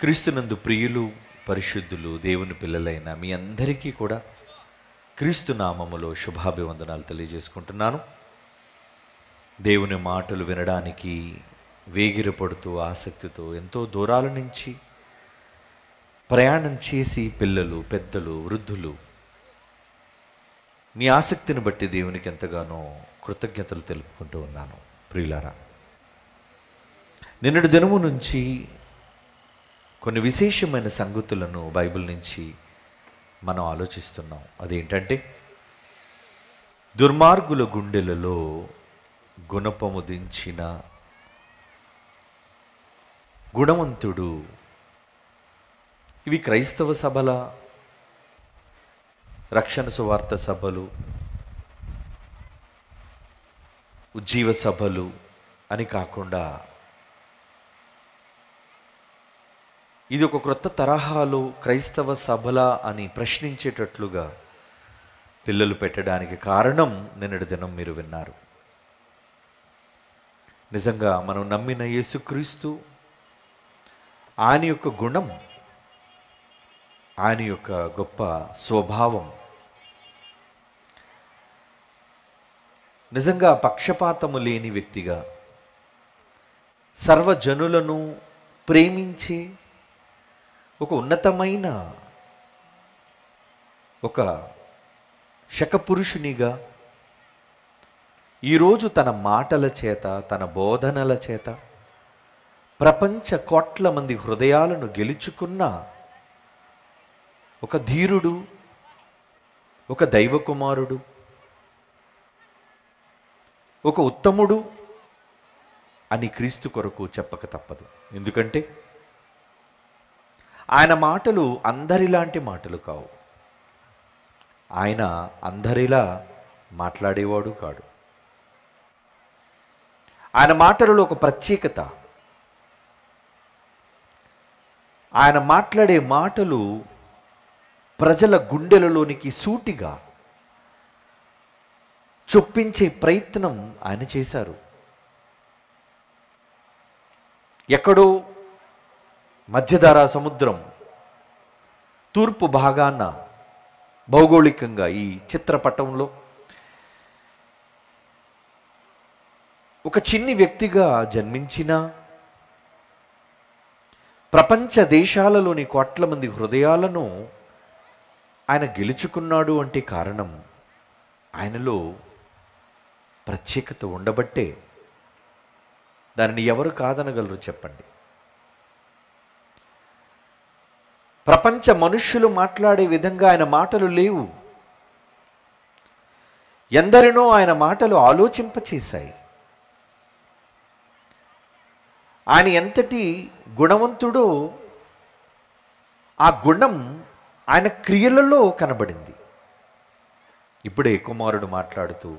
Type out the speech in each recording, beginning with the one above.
క్రీస్తునందు ప్రియులు పరిశుద్ధులు దేవుని పిల్లలైన మీ అందరికీ కూడా క్రీస్తు నామములో శుభాభివందనాలు తెలియజేసుకుంటున్నాను. దేవుని మాటలు వినడానికి వేగిరపడుతూ ఆసక్తితో ఎంతో దూరాల నుంచి ప్రయాణం చేసి పిల్లలు, పెద్దలు, వృద్ధులు మీ ఆసక్తిని బట్టి దేవునికి ఎంతగానో కృతజ్ఞతలు తెలుపుకుంటూ ఉన్నాను. ప్రియులారా, నిన్నటి దినము నుంచి కొన్ని విశేషమైన సంగతులను బైబిల్ నుంచి మనం ఆలోచిస్తున్నాం. అదేంటంటే, దుర్మార్గుల గుండెలలో గుణపము దించిన గుణవంతుడు. ఇవి క్రైస్తవ సభల, రక్షణ సువార్త సభలు, ఉజ్జీవ సభలు అని కాకుండా ఇది ఒక క్రొత్త తరహాలో క్రైస్తవ సభల అని ప్రశ్నించేటట్లుగా పిల్లలు పెట్టడానికి కారణం నిన్నటి దినం మీరు విన్నారు. నిజంగా మనం నమ్మిన యేసుక్రీస్తు, ఆయన యొక్క గుణం, ఆయన యొక్క గొప్ప స్వభావం నిజంగా పక్షపాతము లేని వ్యక్తిగా, సర్వజనులను ప్రేమించే ఒక ఉన్నతమైన ఒక శకపురుషునిగా ఈరోజు తన మాటల చేత, తన బోధనల చేత ప్రపంచ కోట్ల మంది హృదయాలను గెలుచుకున్న ఒక ధీరుడు, ఒక దైవకుమారుడు, ఒక ఉత్తముడు అని క్రీస్తు కొరకు చెప్పక తప్పదు. ఎందుకంటే ఆయన మాటలు అందరిలాంటి మాటలు కావు. ఆయన అందరిలా మాట్లాడేవాడు కాడు. ఆయన మాటలలో ఒక ప్రత్యేకత. ఆయన మాట్లాడే మాటలు ప్రజల గుండెలలోనికి సూటిగా చొప్పించే ప్రయత్నం ఆయన చేశారు. ఎక్కడో మధ్యధరా సముద్రం తూర్పు భాగాన భౌగోళికంగా ఈ చిత్రపటంలో ఒక చిన్ని వ్యక్తిగా జన్మించిన ప్రపంచ దేశాలలోని కోట్ల మంది హృదయాలను ఆయన గెలుచుకున్నాడు అంటే కారణం ఆయనలో ప్రత్యేకత ఉండబట్టే. దానిని ఎవరు కాదనగలరు చెప్పండి? ప్రపంచ మనుష్యులు మాట్లాడే విధంగా ఆయన మాటలు లేవు. ఎందరినో ఆయన మాటలు ఆలోచింపచేశాయి. ఆయన ఎంతటి గుణవంతుడో ఆ గుణం ఆయన క్రియలలో కనబడింది. ఇప్పుడే కుమారుడు మాట్లాడుతూ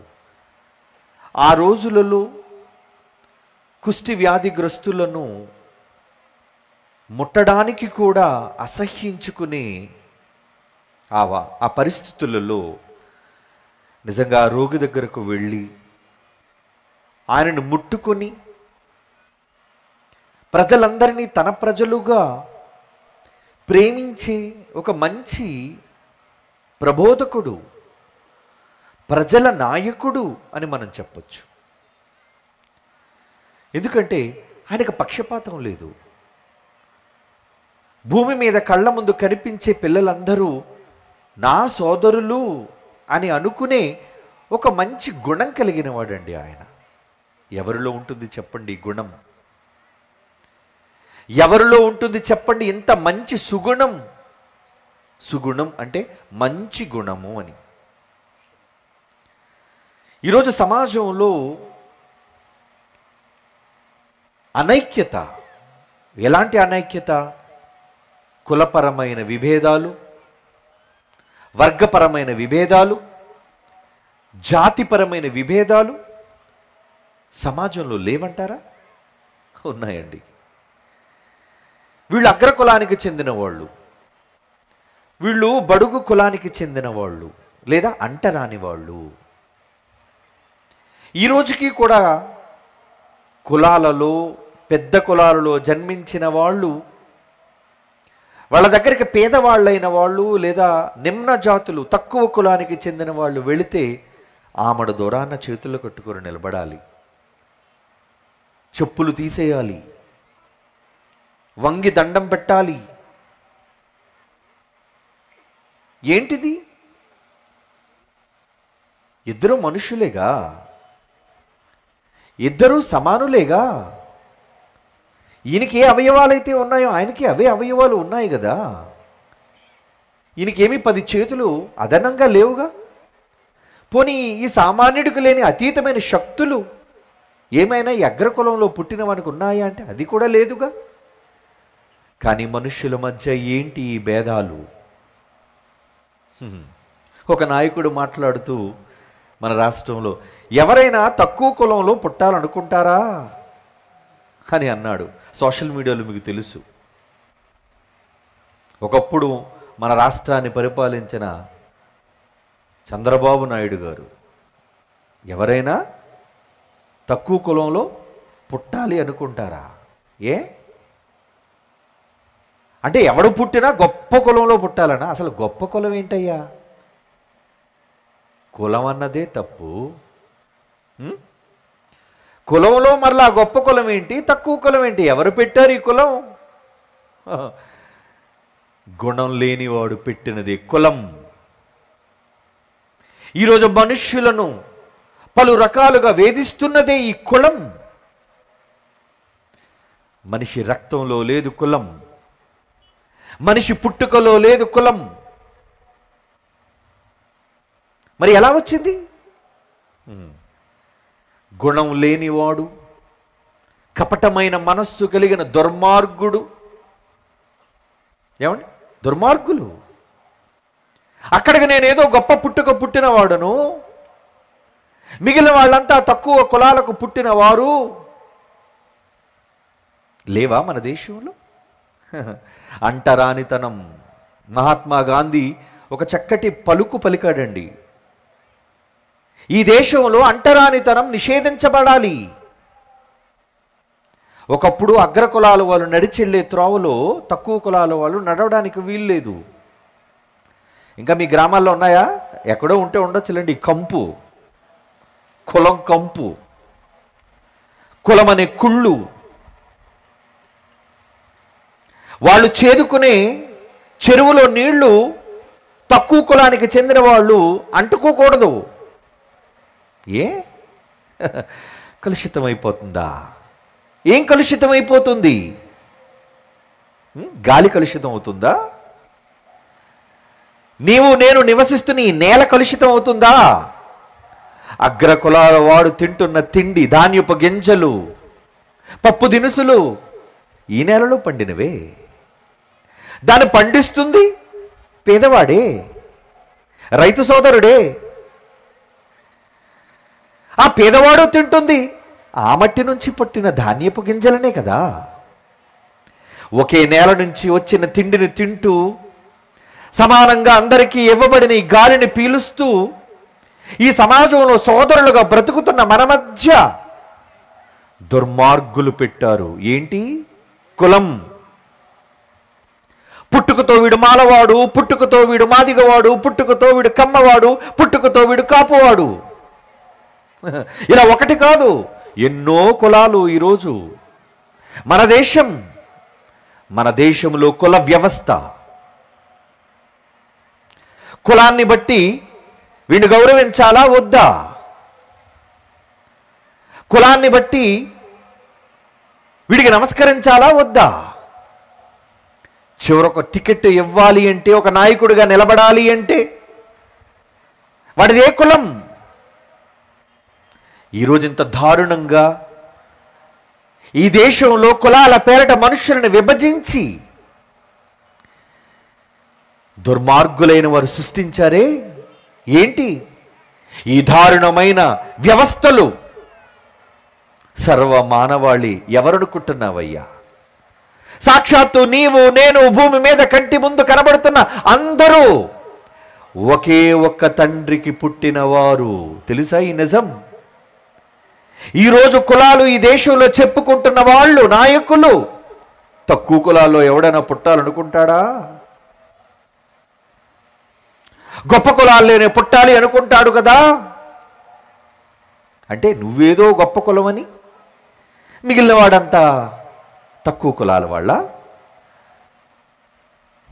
ఆ రోజులలో కుష్టి వ్యాధిగ్రస్తులను ముట్టడానికి కూడా అసహ్యించుకునే ఆ పరిస్థితులలో నిజంగా రోగి దగ్గరకు వెళ్ళి ఆయనను ముట్టుకొని ప్రజలందరినీ తన ప్రజలుగా ప్రేమించే ఒక మంచి ప్రబోధకుడు, ప్రజల నాయకుడు అని మనం చెప్పొచ్చు. ఎందుకంటే ఆయనకు పక్షపాతం లేదు. భూమి మీద కళ్ళ ముందు కనిపించే పిల్లలందరూ నా సోదరులు అని అనుకునే ఒక మంచి గుణం కలిగిన వాడండి ఆయన. ఎవరిలో ఉంటుంది చెప్పండి గుణం? ఎవరిలో ఉంటుంది చెప్పండి ఇంత మంచి సుగుణం? సుగుణం అంటే మంచి గుణము అని. ఈరోజు సమాజంలో అనైక్యత. ఎలాంటి అనైక్యత? కులపరమైన విభేదాలు, వర్గపరమైన విభేదాలు, జాతిపరమైన విభేదాలు సమాజంలో లేవంటారా? ఉన్నాయండి. వీళ్ళు అగ్రకులానికి చెందిన వాళ్ళు, వీళ్ళు బడుగు కులానికి చెందిన వాళ్ళు, లేదా అంటరాని వాళ్ళు. ఈ రోజుకి కూడా కులాలలో, పెద్ద కులాలలో జన్మించిన వాళ్ళు వాళ్ళ దగ్గరికి పేదవాళ్ళైన వాళ్ళు లేదా నిమ్న జాతులు తక్కువ కులానికి చెందిన వాళ్ళు వెళితే ఆమడ దూరాన చేతుల్లో కట్టుకొని నిలబడాలి, చెప్పులు తీసేయాలి, వంగి దండం పెట్టాలి. ఏంటిది? ఇద్దరు మనుషులేగా, ఇద్దరూ సమానులేగా. ఈయనకి ఏ అవయవాలైతే ఉన్నాయో ఆయనకి అవే అవయవాలు ఉన్నాయి కదా. ఈయనకేమీ 10 చేతులు అదనంగా లేవుగా. పోనీ ఈ సామాన్యుడికి లేని అతీతమైన శక్తులు ఏమైనా ఈ అగ్రకులంలో పుట్టిన వానికి ఉన్నాయా అంటే అది కూడా లేదుగా. కానీ మనుష్యుల మధ్య ఏంటి ఈ భేదాలు? ఒక నాయకుడు మాట్లాడుతూ మన రాష్ట్రంలో ఎవరైనా తక్కువ కులంలో పుట్టాలనుకుంటారా అని అన్నాడు. సోషల్ మీడియాలో మీకు తెలుసు, ఒకప్పుడు మన రాష్ట్రాన్ని పరిపాలించిన చంద్రబాబు నాయుడు గారు ఎవరైనా తక్కువ కులంలో పుట్టాలి అనుకుంటారా? ఏ అంటే ఎవడు పుట్టినా గొప్ప కులంలో పుట్టాలనా? అసలు గొప్ప కులం ఏంటయ్యా? కులం అన్నదే తప్పు. కులంలో మరలా గొప్ప కులం ఏంటి, తక్కువ కులం ఏంటి? ఎవరు పెట్టారు ఈ కులం? గుణం లేనివాడు పెట్టినది కులం. ఈరోజు మనుష్యులను పలు రకాలుగా వేధిస్తున్నదే ఈ కులం. మనిషి రక్తంలో లేదు కులం, మనిషి పుట్టుకలో లేదు కులం. మరి ఎలా వచ్చింది? గుణం లేనివాడు, కపటమైన మనస్సు కలిగిన దుర్మార్గుడు. ఏమండి? దుర్మార్గులు. అక్కడికి నేనేదో గొప్ప పుట్టుక పుట్టినవాడును, మిగిలిన వాళ్ళంతా తక్కువ కులాలకు పుట్టినవారు లేవా మన దేశంలో? అంటరానితనం. మహాత్మా గాంధీ ఒక చక్కటి పలుకు పలికాడండి. ఈ దేశంలో అంటరానితనం నిషేధించబడాలి. ఒకప్పుడు అగ్ర కులాల వాళ్ళు నడిచెళ్ళే త్రోవలో తక్కువ కులాల వాళ్ళు నడవడానికి వీల్లేదు. ఇంకా మీ గ్రామాల్లో ఉన్నాయా? ఎక్కడో ఉంటే ఉండొచ్చులేండి. కంపు, కులం కంపు, కులం అనే కుళ్ళు. వాళ్ళు చేదుకునే చెరువులో నీళ్లు తక్కువ కులానికి చెందిన వాళ్ళు అంటుకోకూడదు. ఏ కలుషితమైపోతుందా? ఏం కలుషితమైపోతుంది? గాలి కలుషితం అవుతుందా? నీవు నేను నివసిస్తున్న ఈ నేల కలుషితం అవుతుందా? అగ్ర కులాల వాడు తింటున్న తిండి, ధాన్యపు గింజలు, పప్పు దినుసులు ఈ నేలలో పండినవే. దాన్ని పండిస్తుంది పేదవాడే, రైతు సోదరుడే. ఆ పేదవాడు తింటుంది ఆ మట్టి నుంచి పుట్టిన ధాన్యపు గింజలనే కదా. ఒకే నేల నుంచి వచ్చిన తిండిని తింటూ సమానంగా అందరికీ ఇవ్వబడిన ఈ గాలిని పీలుస్తూ ఈ సమాజంలో సోదరులుగా బ్రతుకుతున్న మన మధ్య దుర్మార్గులు పెట్టారు. ఏంటి? కులం. పుట్టుకతో వీడు మాలవాడు, పుట్టుకతో వీడు మాదిగవాడు, పుట్టుకతో వీడు కమ్మవాడు, పుట్టుకతో వీడు కాపువాడు. ఇలా ఒకటి కాదు, ఎన్నో కులాలు ఈరోజు మన దేశంలో కుల వ్యవస్థ. కులాన్ని బట్టి వీడిని గౌరవించాలా వద్దా? కులాన్ని బట్టి వీడికి నమస్కరించాలా వద్దా? చివరొక టికెట్ ఇవ్వాలి అంటే, ఒక నాయకుడిగా నిలబడాలి అంటే వాడిది ఏ కులం? ఈరోజు ఇంత దారుణంగా ఈ దేశంలో కులాల పేరిట మనుషులను విభజించి దుర్మార్గులైన వారు సృష్టించారే. ఏంటి ఈ దారుణమైన వ్యవస్థలు? సర్వ మానవాళి ఎవరనుకుంటున్నావయ్యా? సాక్షాత్తు నీవు నేను భూమి మీద కంటి ముందు కనబడుతున్న అందరూ ఒకే ఒక్క తండ్రికి పుట్టినవారు. తెలుసా ఈ నిజం? ఈరోజు కులాలు ఈ దేశంలో చెప్పుకుంటున్న వాళ్ళు, నాయకులు తక్కువ కులాల్లో ఎవడైనా పుట్టాలనుకుంటాడా? గొప్ప కులాల్లోనే పుట్టాలి అనుకుంటాడు కదా. అంటే నువ్వేదో గొప్ప కులమని మిగిలిన వాడంతా తక్కువ కులాల వాళ్ళ?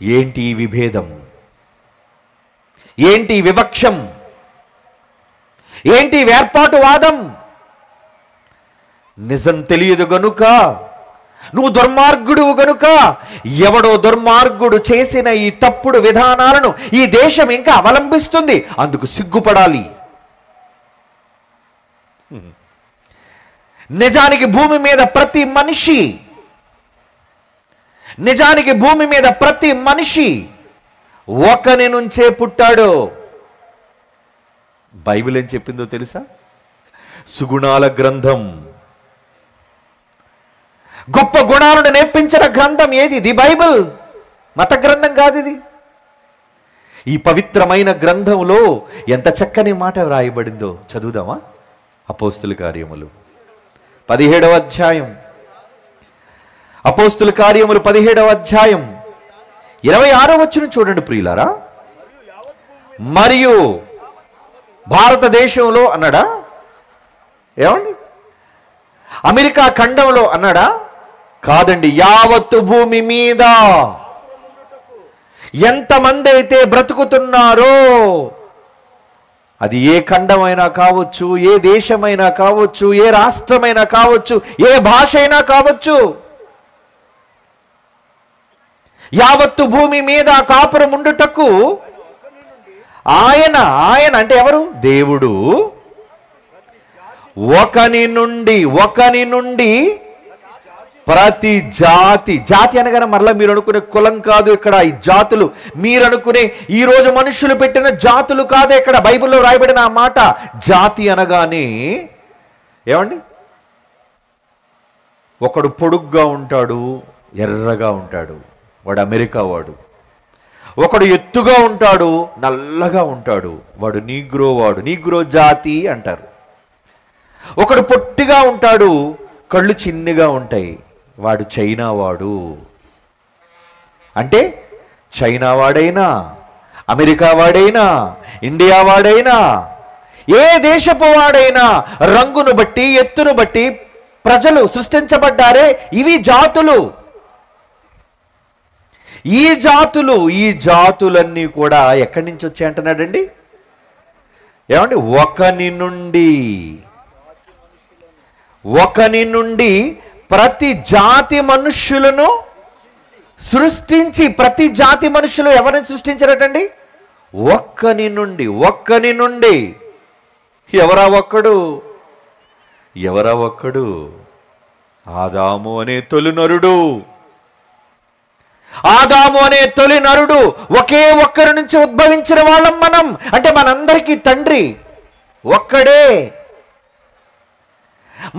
ఏంటి విభేదం? ఏంటి వివక్షం? ఏంటి వేర్పాటువాదం? నిజం తెలియదు గనుక, నువ్వు దుర్మార్గుడు గనుక, ఎవడో దుర్మార్గుడు చేసిన ఈ తప్పుడు విధానాలను ఈ దేశం ఇంకా అవలంబిస్తుంది. అందుకు సిగ్గుపడాలి. నిజానికి భూమి మీద ప్రతి మనిషి ఒకని నుంచే పుట్టాడు. బైబిల్ ఏం చెప్పిందో తెలుసా? సుగుణాల గ్రంథం, గొప్ప గుణాలను నేర్పించిన గ్రంథం ఏది? ఇది బైబిల్, మత గ్రంథం కాదు ఇది. ఈ పవిత్రమైన గ్రంథంలో ఎంత చక్కని మాట వ్రాయబడిందో చదువుదామా? అపోస్తుల కార్యములు 17వ అధ్యాయం, అపోస్తుల కార్యములు 17వ అధ్యాయం 26వ వచనం చూడండి ప్రియులారా. మరియు భారతదేశంలో అన్నాడా? ఏమండి? అమెరికా ఖండంలో అన్నాడా? కాదండి, యావత్తు భూమి మీద ఎంతమంది అయితే బ్రతుకుతున్నారో, అది ఏ ఖండమైనా కావచ్చు, ఏ దేశమైనా కావచ్చు, ఏ రాష్ట్రమైనా కావచ్చు, ఏ భాష అయినా కావచ్చు, యావత్తు భూమి మీద కాపురం ఉండుటకు ఆయన అంటే ఎవరు? దేవుడు ఒకని నుండి ప్రతి జాతి అనగానే మరలా మీరు అనుకునే కులం కాదు ఇక్కడ. ఈ జాతులు మీరు అనుకునే ఈరోజు మనుషులు పెట్టిన జాతులు కాదు ఇక్కడ. బైబిల్లో రాయబడిన ఆ మాట జాతి అనగానే ఏమండి? ఒకడు పొడుగ్గా ఉంటాడు, ఎర్రగా ఉంటాడు, వాడు అమెరికా వాడు. ఒకడు ఎత్తుగా ఉంటాడు, నల్లగా ఉంటాడు, వాడు నీగ్రో జాతి అంటారు. ఒకడు పొట్టిగా ఉంటాడు, కళ్ళు చిన్నగా ఉంటాయి, వాడు చైనా వాడు. అంటే చైనా వాడైనా, అమెరికా వాడైనా, ఇండియా వాడైనా, ఏ దేశపు వాడైనా రంగును బట్టి, ఎత్తును బట్టి ప్రజలు సృష్టించబడ్డారే. ఇవి జాతులు. ఈ జాతులన్నీ కూడా ఎక్కడి నుంచి వచ్చాయి అంటున్నాడండి? ఏమండి? ఒకని నుండి ప్రతి జాతి మనుష్యులను సృష్టించి, ప్రతి జాతి మనుషులు ఎవరిని సృష్టించారటండి? ఒక్కని నుండి. ఎవరా ఒక్కడు? ఆదాము అనే తొలి నరుడు. ఒకే ఒక్కరి నుంచి ఉద్భవించిన వాళ్ళం మనం. అంటే మనందరికీ తండ్రి ఒక్కడే.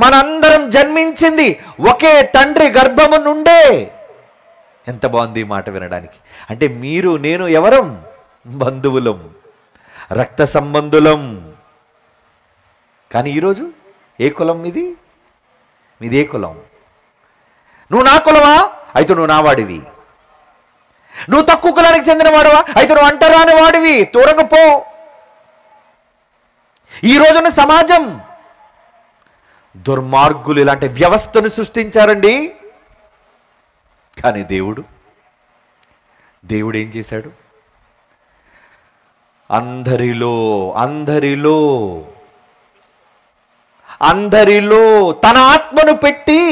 మనందరం జన్మించింది ఒకే తండ్రి గర్భము నుండే. ఎంత బాగుంది ఈ మాట వినడానికి. అంటే మీరు నేను ఎవరం? బంధువులం, రక్త సంబంధులం. కానీ ఈరోజు ఏ కులం మీది? ఏ కులం? నువ్వు నా కులమా? అయితే నువ్వు నా వాడివి. నువ్వు తక్కువ కులానికి చెందిన వాడవా? అయితే నువ్వు అంటరాని వాడివి, దూరంగా పో. ఈ రోజున సమాజం దుర్మార్గులు ఇలాంటి వ్యవస్థను సృష్టించారండి. కానీ దేవుడు ఏం చేశాడు? అందరిలో తన ఆత్మను పెట్టి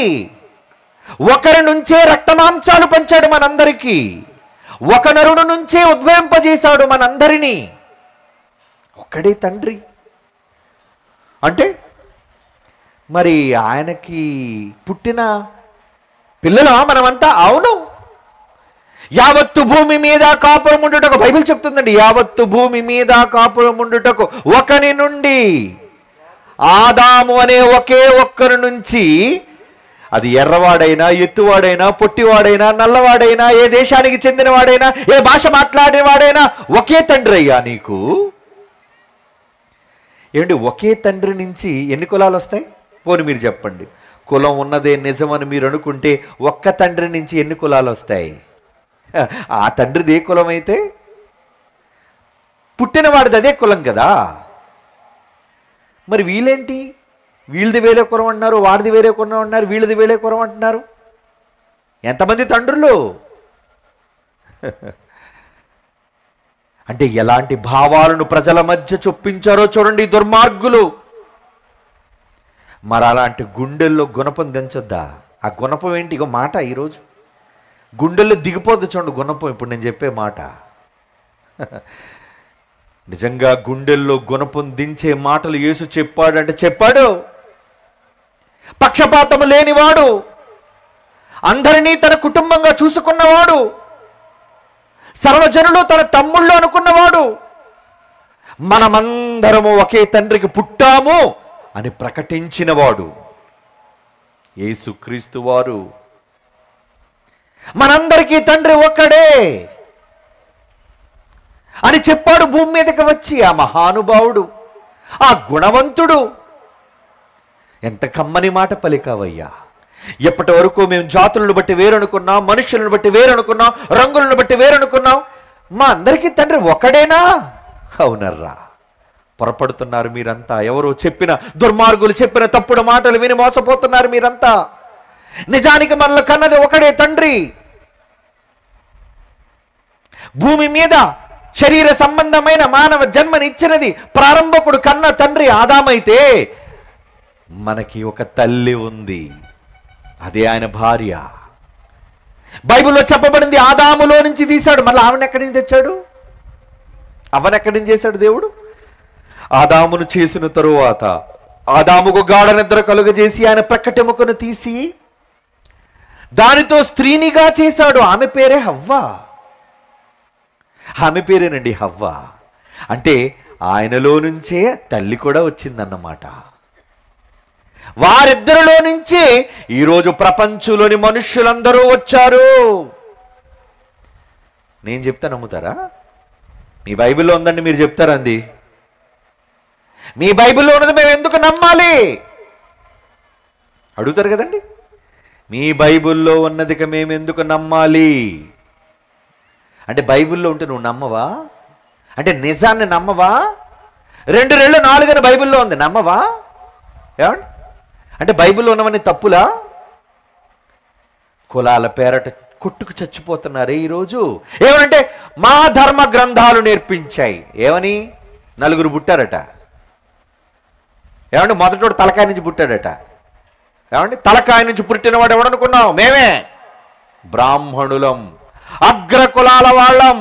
ఒకరి నుంచే రక్తమాంసాలు పంచాడు మనందరికీ. ఒక నరుడు నుంచే ఉద్భవింపజేశాడు మనందరినీ. ఒక్కడే తండ్రి. అంటే మరి ఆయనకి పుట్టిన పిల్లలా మనమంతా? అవును. యావత్తు భూమి మీద కాపురం ఉండుటకు, బైబిల్ చెప్తుందండి, యావత్తు భూమి మీద కాపురం ఉండుటకు ఒకని నుండి, ఆదాము అనే ఒకే ఒక్కరి నుంచి, అది ఎర్రవాడైనా, ఎత్తువాడైనా, పొట్టివాడైనా, నల్లవాడైనా, ఏ దేశానికి చెందినవాడైనా, ఏ భాష మాట్లాడేవాడైనా ఒకే తండ్రి అయ్యా నీకు. ఏమండి? ఒకే తండ్రి నుంచి ఎన్ని కులాలు వస్తాయి? పోనీ మీరు చెప్పండి. కులం ఉన్నదే నిజమని మీరు అనుకుంటే ఒక్క తండ్రి నుంచి ఎన్ని కులాలు వస్తాయి? ఆ తండ్రిది ఏ కులం అయితే పుట్టినవాడిది అదే కులం కదా. మరి వీళ్ళేంటి, వీళ్ళది వేరే కులం అంటున్నారు, వాడిది వేరే కులం అంటున్నారు, వీళ్ళది వేరే కులం అంటున్నారు. ఎంతమంది తండ్రులు? అంటే ఎలాంటి భావాలను ప్రజల మధ్య చొప్పించారో చూడండి దుర్మార్గులు. మరి అలాంటి గుండెల్లో గుణపం దించొద్దా? ఆ గుణపం ఏంటి? ఇగో మాట ఈరోజు గుండెల్లో దిగిపోద్దు చూడండి గుణపం. ఇప్పుడు నేను చెప్పే మాట నిజంగా గుండెల్లో గుణపం దించే మాటలు యేసు చెప్పాడంటే చెప్పాడు. పక్షపాతము లేనివాడు, అందరినీ తన కుటుంబంగా చూసుకున్నవాడు, సర్వజనులు తన తమ్ముళ్ళు అనుకున్నవాడు, మనమందరము ఒకే తండ్రికి పుట్టాము అని ప్రకటించినవాడు యేసుక్రీస్తు వారు. మనందరికీ తండ్రి ఒక్కడే అని చెప్పాడు భూమి మీదకి వచ్చి. ఆ మహానుభావుడు, ఆ గుణవంతుడు. ఎంత కమ్మని మాట పలికావయ్యా. ఎప్పటి వరకు మేము జాతులను బట్టి వేరనుకున్నాం, మనుషులను బట్టి వేరనుకున్నాం, రంగులను బట్టి వేరనుకున్నాం. మా అందరికీ తండ్రి ఒకడేనా? అవునర్రా, పొరపడుతున్నారు మీరంతా. ఎవరో చెప్పిన దుర్మార్గులు చెప్పిన తప్పుడు మాటలు విని మోసపోతున్నారు మీరంతా. నిజానికి మనల్ని కన్నది ఒకడే తండ్రి. భూమి మీద శరీర సంబంధమైన మానవ జన్మనిచ్చినది ప్రారంభకుడు కన్న తండ్రి ఆదామైతే, మనకి ఒక తల్లి ఉంది, అదే ఆయన భార్య. బైబిల్లో చెప్పబడింది ఆదాములో నుంచి తీశాడు. మళ్ళీ ఆమెను ఎక్కడి నుంచి తెచ్చాడు? అవను ఎక్కడి నుంచి చేశాడు దేవుడు? ఆదామును చేసిన తరువాత ఆదాముకు గాఢ నిద్ర కలుగజేసి ఆయన ప్రక్కటెముకను తీసి దానితో స్త్రీనిగా చేశాడు. ఆమె పేరే హవ్వ. ఆమె పేరేనండి హవ్వ. అంటే ఆయనలో నుంచే తల్లి కూడా వచ్చిందన్నమాట. వారిద్దరిలో నుంచే ఈరోజు ప్రపంచంలోని మనుష్యులందరూ వచ్చారు. నేను చెప్తా నమ్ముతారా? మీ బైబిల్లో ఉందండి, మీరు చెప్తారండి. మీ బైబిల్లో ఉన్నది మేము ఎందుకు నమ్మాలి అడుగుతారు కదండి. మీ బైబిల్లో ఉన్నదిక మేము ఎందుకు నమ్మాలి అంటే, బైబిల్లో ఉంటే నువ్వు నమ్మవా? అంటే నిజాన్ని నమ్మవా? 2 రెళ్ళు 4 అని బైబిల్లో ఉంది, నమ్మవా? ఏమండి? అంటే బైబిల్లో ఉన్నవన్నీ తప్పులా? కులాల పేరట కొట్టుకు చచ్చిపోతున్నారే ఈరోజు. ఏమనంటే మా ధర్మ గ్రంథాలు నేర్పించాయి. ఏమని? 4 పుట్టారట. ఏమండి? మొదటోడు తలకాయ నుంచి పుట్టాడట. ఏమండి? తలకాయ నుంచి పుట్టినవాడు ఎవడనుకున్నావు? మేమే బ్రాహ్మణులం, అగ్ర కులాల వాళ్ళం.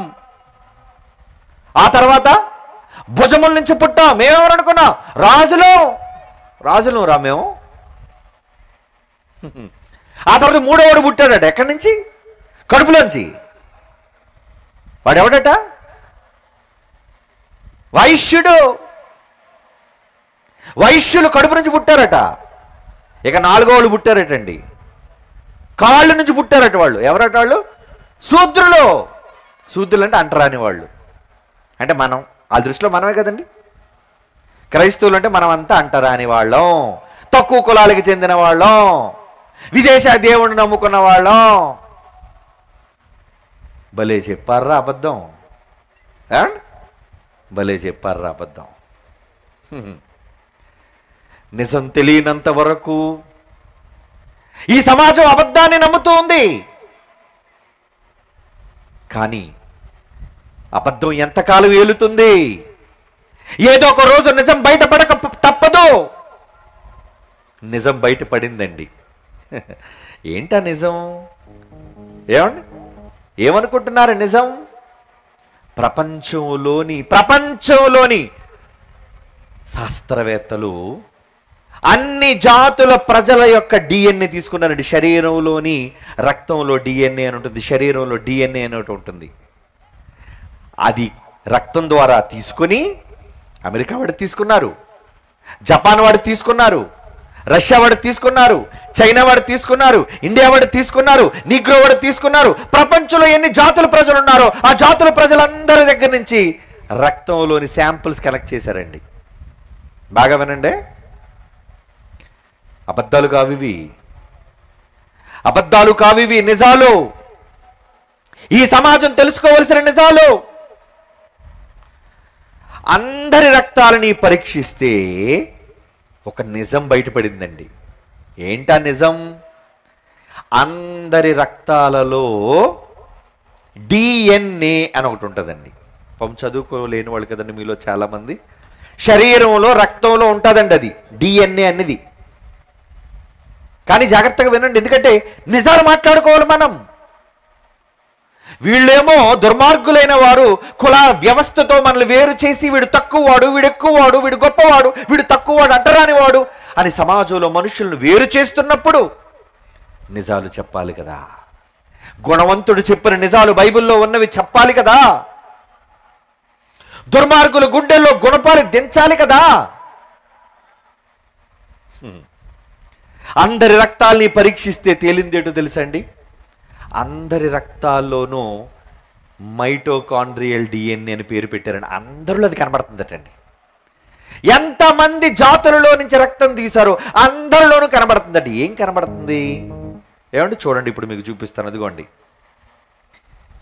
ఆ తర్వాత భుజముల నుంచి పుట్టాం. మేమెవరనుకున్నాం? రాజులు రా మేము. ఆ తర్వాత 3వవాడు పుట్టాడట. ఎక్కడి నుంచి? కడుపులోంచి. వాడెవడట? వైశ్యుడు. వైశ్యులు కడుపు నుంచి పుట్టారట. ఇక 4వవాళ్ళు పుట్టారటండి. కాళ్ళు నుంచి పుట్టారట. వాళ్ళు ఎవరట? వాళ్ళు శూద్రులు. శూద్రులు అంటే అంటరాని వాళ్ళు. అంటే మనం ఆ దృష్టిలో మనమే కదండి. క్రైస్తవులు అంటే మనం అంతా అంటరాని వాళ్ళం, తక్కువ కులాలకు చెందిన వాళ్ళం, విదేశ దేవుణ్ణి నమ్ముకున్న వాళ్ళం. భలే చెప్పారా అబద్ధం? భలే చెప్పారా అబద్ధం? నిజం తెలియనంత వరకు ఈ సమాజం అబద్ధాన్ని నమ్ముతూ ఉంది. కానీ అబద్ధం ఎంతకాలం ఏలుతుంది? ఏదో ఒక రోజు నిజం బయటపడక తప్పదు. నిజం బయటపడిందండి. ఏంటా నిజం? ఏమండి? ఏమనుకుంటున్నారు నిజం? ప్రపంచంలోని శాస్త్రవేత్తలు అన్ని జాతుల ప్రజల యొక్క డిఎన్ఏ తీసుకున్నారండి. శరీరంలోని రక్తంలో డిఎన్ఏ అని ఉంటుంది, శరీరంలో డిఎన్ఏ అని ఉంటుంది. అది రక్తం ద్వారా తీసుకుని అమెరికా వాడు తీసుకున్నారు, జపాన్ వాడు తీసుకున్నారు, రష్యా వాడు తీసుకున్నారు, చైనా వాడు తీసుకున్నారు, ఇండియా వాడు తీసుకున్నారు, నీగ్రో వాడు తీసుకున్నారు. ప్రపంచంలో ఎన్ని జాతుల ప్రజలు ఉన్నారో ఆ జాతుల ప్రజలందరి దగ్గర నుంచి రక్తంలోని శాంపిల్స్ కలెక్ట్ చేశారండి. బాగా వినండి. అబద్ధాలు కావివి, అబద్ధాలు కావివి, నిజాలు. ఈ సమాజం తెలుసుకోవలసిన నిజాలు. అందరి రక్తాలని పరీక్షిస్తే ఒక నిజం బయటపడిందండి. ఏంటా నిజం? అందరి రక్తాలలో DNA అని ఒకటి ఉంటుందండి. పాపం చదువుకోలేని వాళ్ళు కదండి మీలో చాలామంది. శరీరంలో రక్తంలో ఉంటుందండి అది DNA అనేది. కానీ జాగ్రత్తగా వినండి, ఎందుకంటే నిజాలు మాట్లాడుకోవాలి మనం. వీళ్ళేమో దుర్మార్గులైన వారు కుల వ్యవస్థతో మనల్ని వేరు చేసి వీడు తక్కువవాడు, వీడు ఎక్కువవాడు, వీడు గొప్పవాడు, వీడు తక్కువవాడు, అంటరానివాడు అని సమాజంలో మనుషులను వేరు చేస్తున్నప్పుడు నిజాలు చెప్పాలి కదా. గుణవంతుడు చెప్పిన నిజాలు బైబిల్లో ఉన్నవి చెప్పాలి కదా. దుర్మార్గుల గుండెల్లో గుణపాలి దించాలి కదా. అందరి రక్తాల్ని పరీక్షిస్తే తేలిందేటో తెలుసండి, అందరి రక్తాల్లోనూ మైటోకాండ్రియల్ DNA అని పేరు పెట్టారండి. అందరిలో అది కనబడుతుందటండి. ఎంతమంది జాతులలో నుంచి రక్తం తీశారో అందరిలోనూ కనబడుతుందట. ఏం కనబడుతుంది ఏమండి? చూడండి, ఇప్పుడు మీకు చూపిస్తాను. అదిగోండి,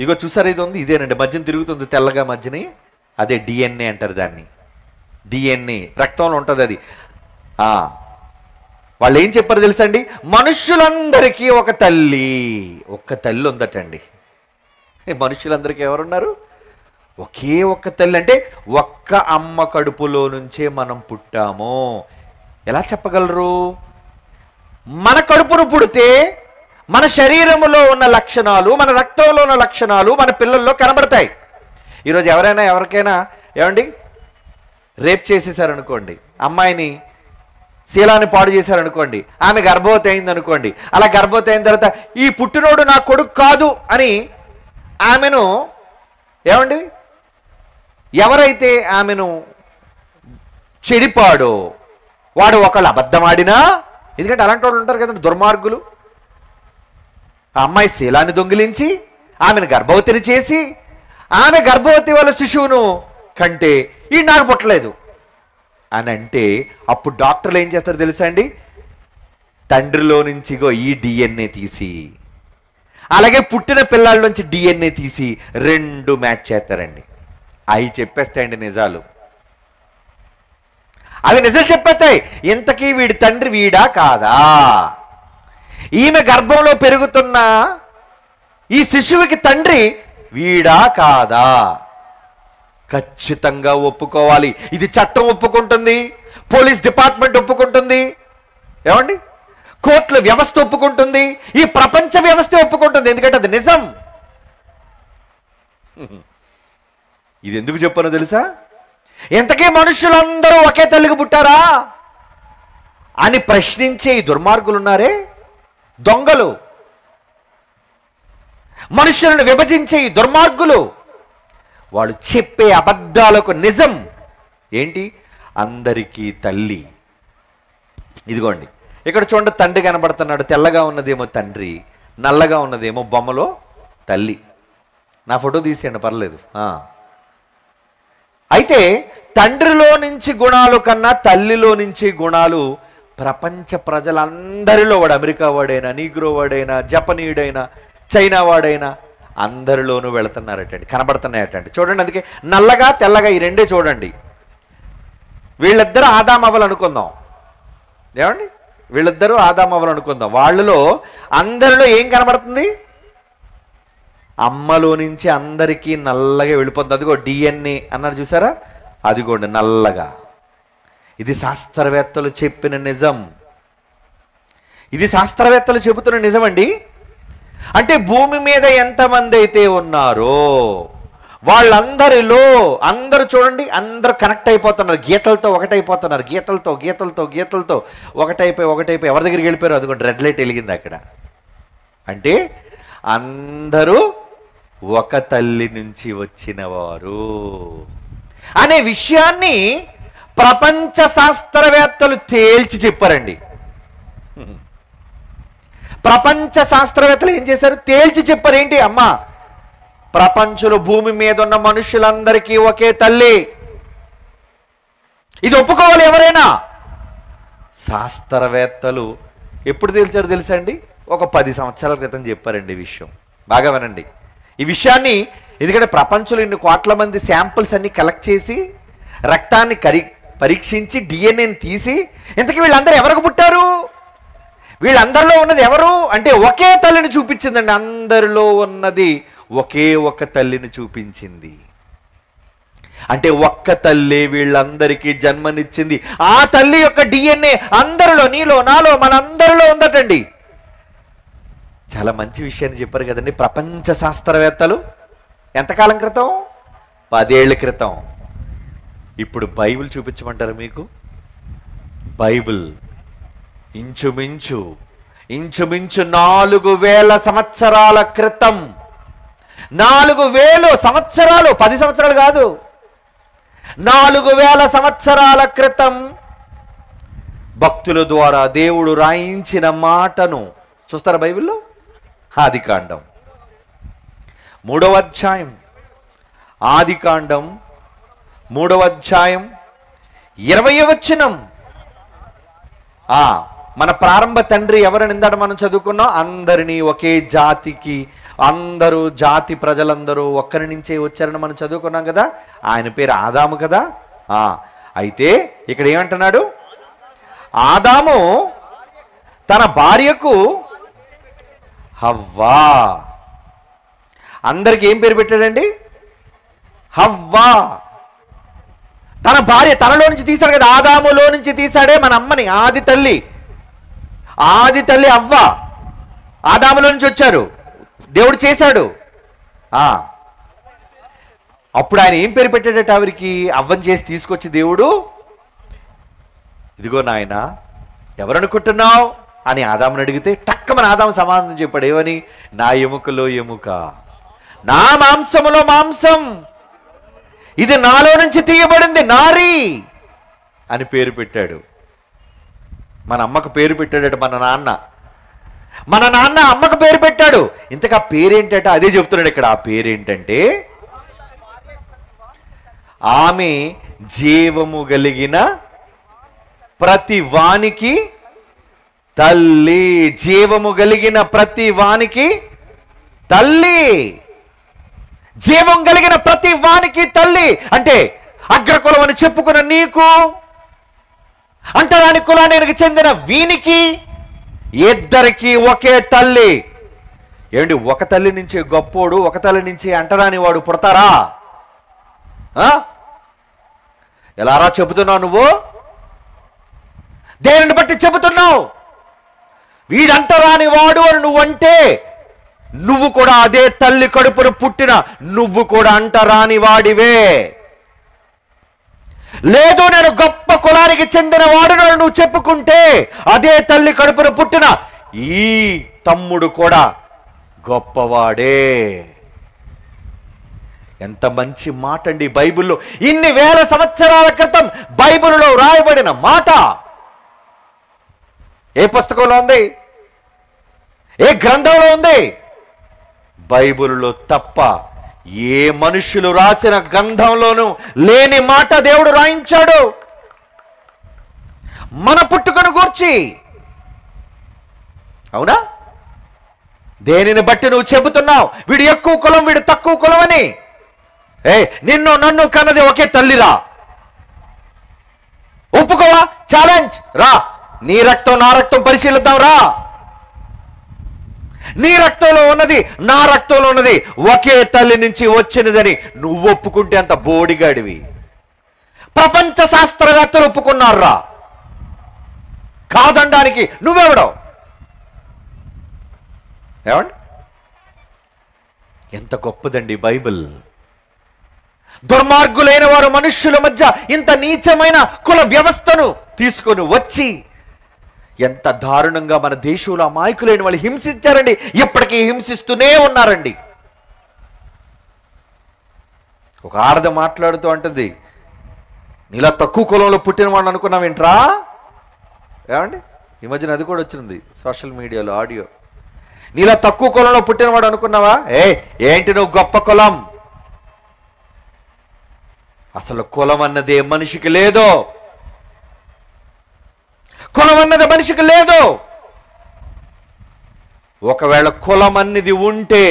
ఇగో చూసారు, ఇది ఉంది, ఇదేనండి మధ్యన తిరుగుతుంది తెల్లగా మధ్యని, అదే DNA అంటారు దాన్ని. DNA రక్తంలో ఉంటుంది అది. వాళ్ళు ఏం చెప్పారు తెలుసండి? మనుష్యులందరికీ ఒక తల్లి ఉందటండి. మనుషులందరికీ ఎవరున్నారు? ఒకే ఒక్క తల్లి. అంటే ఒక్క అమ్మ కడుపులో నుంచే మనం పుట్టాము. ఎలా చెప్పగలరు? మన కడుపును పుడితే మన శరీరంలో ఉన్న లక్షణాలు, మన రక్తంలో ఉన్న లక్షణాలు మన పిల్లల్లో కనబడతాయి. ఈరోజు ఎవరికైనా ఏమండి రేప్ చేసేసారనుకోండి, అమ్మాయిని శీలాన్ని పాడు చేశారనుకోండి, ఆమె గర్భవతి అయిందనుకోండి. అలా గర్భవతి అయిన తర్వాత ఈ పుట్టినోడు నా కొడుకు కాదు అని ఆమెను ఏమండి ఎవరైతే ఆమెను చెడిపాడో వాడు ఒకళ్ళు అబద్ధమాడినా, ఎందుకంటే అలాంటి వాళ్ళు ఉంటారు కదండి దుర్మార్గులు. ఆ అమ్మాయి శీలాన్ని దొంగిలించి ఆమెను గర్భవతిని చేసి ఆమె గర్భవతి వాళ్ళ శిశువును కంటే ఈ నాకు పుట్టలేదు అని అంటే అప్పుడు డాక్టర్లు ఏం చేస్తారు తెలుసా అండి? తండ్రిలో నుంచి ఈ DNA తీసి అలాగే పుట్టిన పిల్లల నుంచి DNA తీసి రెండు మ్యాచ్ చేస్తారండి. అవి చెప్పేస్తాయండి నిజాలు. అవి నిజాలు చెప్పేస్తాయి. ఇంతకీ వీడి తండ్రి వీడా కాదా, ఈమె గర్భంలో పెరుగుతున్న ఈ శిశువుకి తండ్రి వీడా కాదా ఖచ్చితంగా ఒప్పుకోవాలి. ఇది చట్టం ఒప్పుకుంటుంది, పోలీస్ డిపార్ట్మెంట్ ఒప్పుకుంటుంది, ఏమండి కోర్టుల వ్యవస్థ ఒప్పుకుంటుంది, ఈ ప్రపంచ వ్యవస్థ ఒప్పుకుంటుంది. ఎందుకంటే అది నిజం. ఇది ఎందుకు చెప్పానో తెలుసా? ఇంతకీ మనుషులందరూ ఒకే తల్లికి పుట్టారా అని ప్రశ్నించే ఈ దుర్మార్గులు ఉన్నారే, దొంగలు, మనుషులను విభజించే ఈ దుర్మార్గులు, వాళ్ళు చెప్పే అబద్ధాలకు నిజం ఏంటి? అందరికీ తల్లి. ఇదిగోండి ఇక్కడ చూడండి, తండ్రి కనబడుతున్నాడు. తెల్లగా ఉన్నదేమో తండ్రి, నల్లగా ఉన్నదేమో బొమ్మలో తల్లి. నా ఫోటో తీసేయండి పర్లేదు. అయితే తండ్రిలో నుంచి గుణాలు కన్నా తల్లిలో నుంచి గుణాలు ప్రపంచ ప్రజలందరిలో, వాడు అమెరికా వాడైనా, నీగ్రో వాడైనా, జపనీయుడైనా, చైనా వాడైనా అందరిలోనూ వెళుతున్నారటండి, కనబడుతున్నాయటండి. చూడండి, అందుకే నల్లగా తెల్లగా ఈ రెండే చూడండి. వీళ్ళిద్దరూ ఆదామవ్వలు అనుకుందాం, ఏమండి వీళ్ళిద్దరూ ఆదామవ్వలు అనుకుందాం. వాళ్ళలో అందరిలో ఏం కనబడుతుంది? అమ్మలో నుంచి అందరికీ నల్లగా వెళ్ళిపోతుంది. అదిగో DNA అన్నారు చూసారా, అదిగోండి నల్లగా. ఇది శాస్త్రవేత్తలు చెప్పిన నిజం. ఇది శాస్త్రవేత్తలు చెబుతున్న నిజమండి. అంటే భూమి మీద ఎంతమంది అయితే ఉన్నారో వాళ్ళందరిలో అందరూ చూడండి, అందరూ కనెక్ట్ అయిపోతున్నారు, గీతలతో ఒకటైపోతున్నారు, గీతలతో గీతలతో గీతలతో ఒకటైపోయి ఎవరి దగ్గరికి వెళ్ళిపోయారు? అదిగోండి రెడ్ లైట్ వెలిగింది అక్కడ. అంటే అందరూ ఒక తల్లి నుంచి వచ్చిన వారు అనే విషయాన్ని ప్రపంచ శాస్త్రవేత్తలు తేల్చి చెప్పారండి. ప్రపంచ శాస్త్రవేత్తలు ఏం చేశారు? తేల్చి చెప్పారు. ఏంటి? అమ్మా, ప్రపంచంలో భూమి మీద ఉన్న మనుషులందరికీ ఒకే తల్లి. ఇది ఒప్పుకోవాలి ఎవరైనా. శాస్త్రవేత్తలు ఎప్పుడు తేల్చారు తెలుసా అండి? ఒక 10 సంవత్సరాల క్రితం చెప్పారండి ఈ విషయం. బాగా వినండి ఈ విషయాన్ని. ఎందుకంటే ప్రపంచంలో ఇన్ని కోట్ల మంది శాంపిల్స్ అన్ని కలెక్ట్ చేసి రక్తాన్ని పరీక్షించి డిఎన్ఏని తీసి ఇంతకీ వీళ్ళందరూ ఎవరికి పుట్టారు, వీళ్ళందరిలో ఉన్నది ఎవరు అంటే ఒకే తల్లిని చూపించిందండి. అందరిలో ఉన్నది ఒకే ఒక తల్లిని చూపించింది. అంటే ఒక్క తల్లి వీళ్ళందరికీ జన్మనిచ్చింది. ఆ తల్లి యొక్క డిఎన్ఏ అందరిలో, నీలో, నాలో, మనందరిలో ఉందటండి. చాలా మంచి విషయాన్ని చెప్పారు కదండి ప్రపంచ శాస్త్రవేత్తలు. ఎంతకాలం క్రితం? 10 ఏళ్ల క్రితం. ఇప్పుడు బైబిల్ చూపించమంటారు మీకు? బైబిల్ ఇంచుమించు 4000 సంవత్సరాల క్రితం. 4000 సంవత్సరాలు, 10 సంవత్సరాలు కాదు, 4000 సంవత్సరాల క్రితం భక్తుల ద్వారా దేవుడు రాయించిన మాటను చూస్తారా బైబిల్లో? ఆదికాండం 3వ అధ్యాయం, ఆదికాండం 3వ అధ్యాయం 20వ వచనం. మన ప్రారంభ తండ్రి ఎవరని ఇందాక మనం చదువుకున్నాం? అందరినీ ఒకే జాతికి, అందరూ జాతి ప్రజలందరూ ఒక్కరి నుంచే వచ్చారని మనం చదువుకున్నాం కదా. ఆయన పేరు ఆదాము కదా. అయితే ఇక్కడ ఏమంటున్నాడు? ఆదాము తన భార్యకు హవ్వా. అందరికి ఏం పేరు పెట్టాడండి? హవ్వా. తన భార్య తనలో నుంచి తీశాడు కదా, ఆదాములో నుంచి తీశాడే మన అమ్మని, ఆది తల్లి అవ్వ. ఆదాములో నుంచి వచ్చారు, దేవుడు చేశాడు. అప్పుడు ఆయన ఏం పేరు పెట్టాడట ఆవిరికి? అవ్వని చేసి తీసుకొచ్చి దేవుడు, ఇదిగో నాయన ఎవరనుకుంటున్నావు అని ఆదాముని అడిగితే టక్కమని ఆదాము సమాధానం చెప్పాడు. ఏమని? నా ఎముకలో ఎముక, నా మాంసములో మాంసం, ఇది నాలో నుంచి తీయబడింది, నారి అని పేరు పెట్టాడు. మన అమ్మకు పేరు పెట్టాడట మన నాన్న అమ్మకు పేరు పెట్టాడు. ఇంతకా పేరేంటట? అదే చెప్తున్నాడు ఇక్కడ. ఆ పేరేంటంటే ఆమె జీవము కలిగిన ప్రతి వానికి తల్లి. జీవము కలిగిన ప్రతి వానికి తల్లి. జీవం కలిగిన ప్రతి వానికి తల్లి అంటే అగ్రకులం అని చెప్పుకున్న నీకు, అంటరాని కులానికి చెందిన వీనికి, ఇద్దరికి ఒకే తల్లి. ఏమండి, ఒక తల్లి నుంచి గొప్పోడు, ఒక తల్లి నుంచి అంటరాని వాడు పుడతారా? ఎలారా చెబుతున్నావు నువ్వు? దేనిని బట్టి చెబుతున్నావు? వీడంటరాని వాడు అని నువ్వంటే నువ్వు కూడా అదే తల్లి కడుపును పుట్టిన నువ్వు కూడా అంటరాని వాడివే. లేదు నేను గొప్ప కులానికి చెందిన వాడును నువ్వు చెప్పుకుంటే అదే తల్లి కడుపును పుట్టిన ఈ తమ్ముడు కూడా గొప్పవాడే. ఎంత మంచి మాట అండి బైబిల్లో. ఇన్ని వేల సంవత్సరాల క్రితం బైబిల్లో రాయబడిన మాట ఏ పుస్తకంలో ఉంది? ఏ గ్రంథంలో ఉంది? బైబిల్లో తప్ప ఏ మనుషులు రాసిన గ్రంథంలోనూ లేని మాట దేవుడు రాయించాడు మన పుట్టుకను గూర్చి. అవునా? దేనిని బట్టి నువ్వు చెబుతున్నావు వీడు ఎక్కువ కులం, వీడు తక్కువ కులం అని? నిన్ను నన్ను కన్నది ఒకే తల్లిరా. ఒప్పుకోవా? ఛాలెంజ్ రా. నీ రక్తం నా రక్తం పరిశీలిద్దాం రా. నీ రక్తంలో ఉన్నది నా రక్తంలో ఉన్నది ఒకే తల్లి నుంచి వచ్చినదని నువ్వు ఒప్పుకుంటే అంత బోడిగాడివి. ప్రపంచ శాస్త్రవేత్తలు ఒప్పుకున్నారా? కాదనడానికి నువ్వెవడో? ఏమండి, ఎంత గొప్పదండి బైబిల్. దుర్మార్గులైన వారు మనుష్యుల మధ్య ఇంత నీచమైన కుల వ్యవస్థను తీసుకొని వచ్చి ఎంత దారుణంగా మన దేశంలో అమాయకులైన వాళ్ళు హింసించారండి. ఇప్పటికీ హింసిస్తూనే ఉన్నారండి. ఒక ఆడద మాట్లాడుతూ అంటుంది, నీలా తక్కువ కులంలో పుట్టిన వాడు అనుకున్నావేంట్రా? ఏమండి, ఈ మధ్యన అది కూడా వచ్చింది సోషల్ మీడియాలో ఆడియో. నీలా తక్కువ కులంలో పుట్టినవాడు అనుకున్నావా? ఏంటి నువ్వు గొప్ప కులం? అసలు కులం అన్నదే మనిషికి లేదు. కులం అన్నది మనిషికి లేదు. ఒకవేళ కులం అన్నది ఉంటే,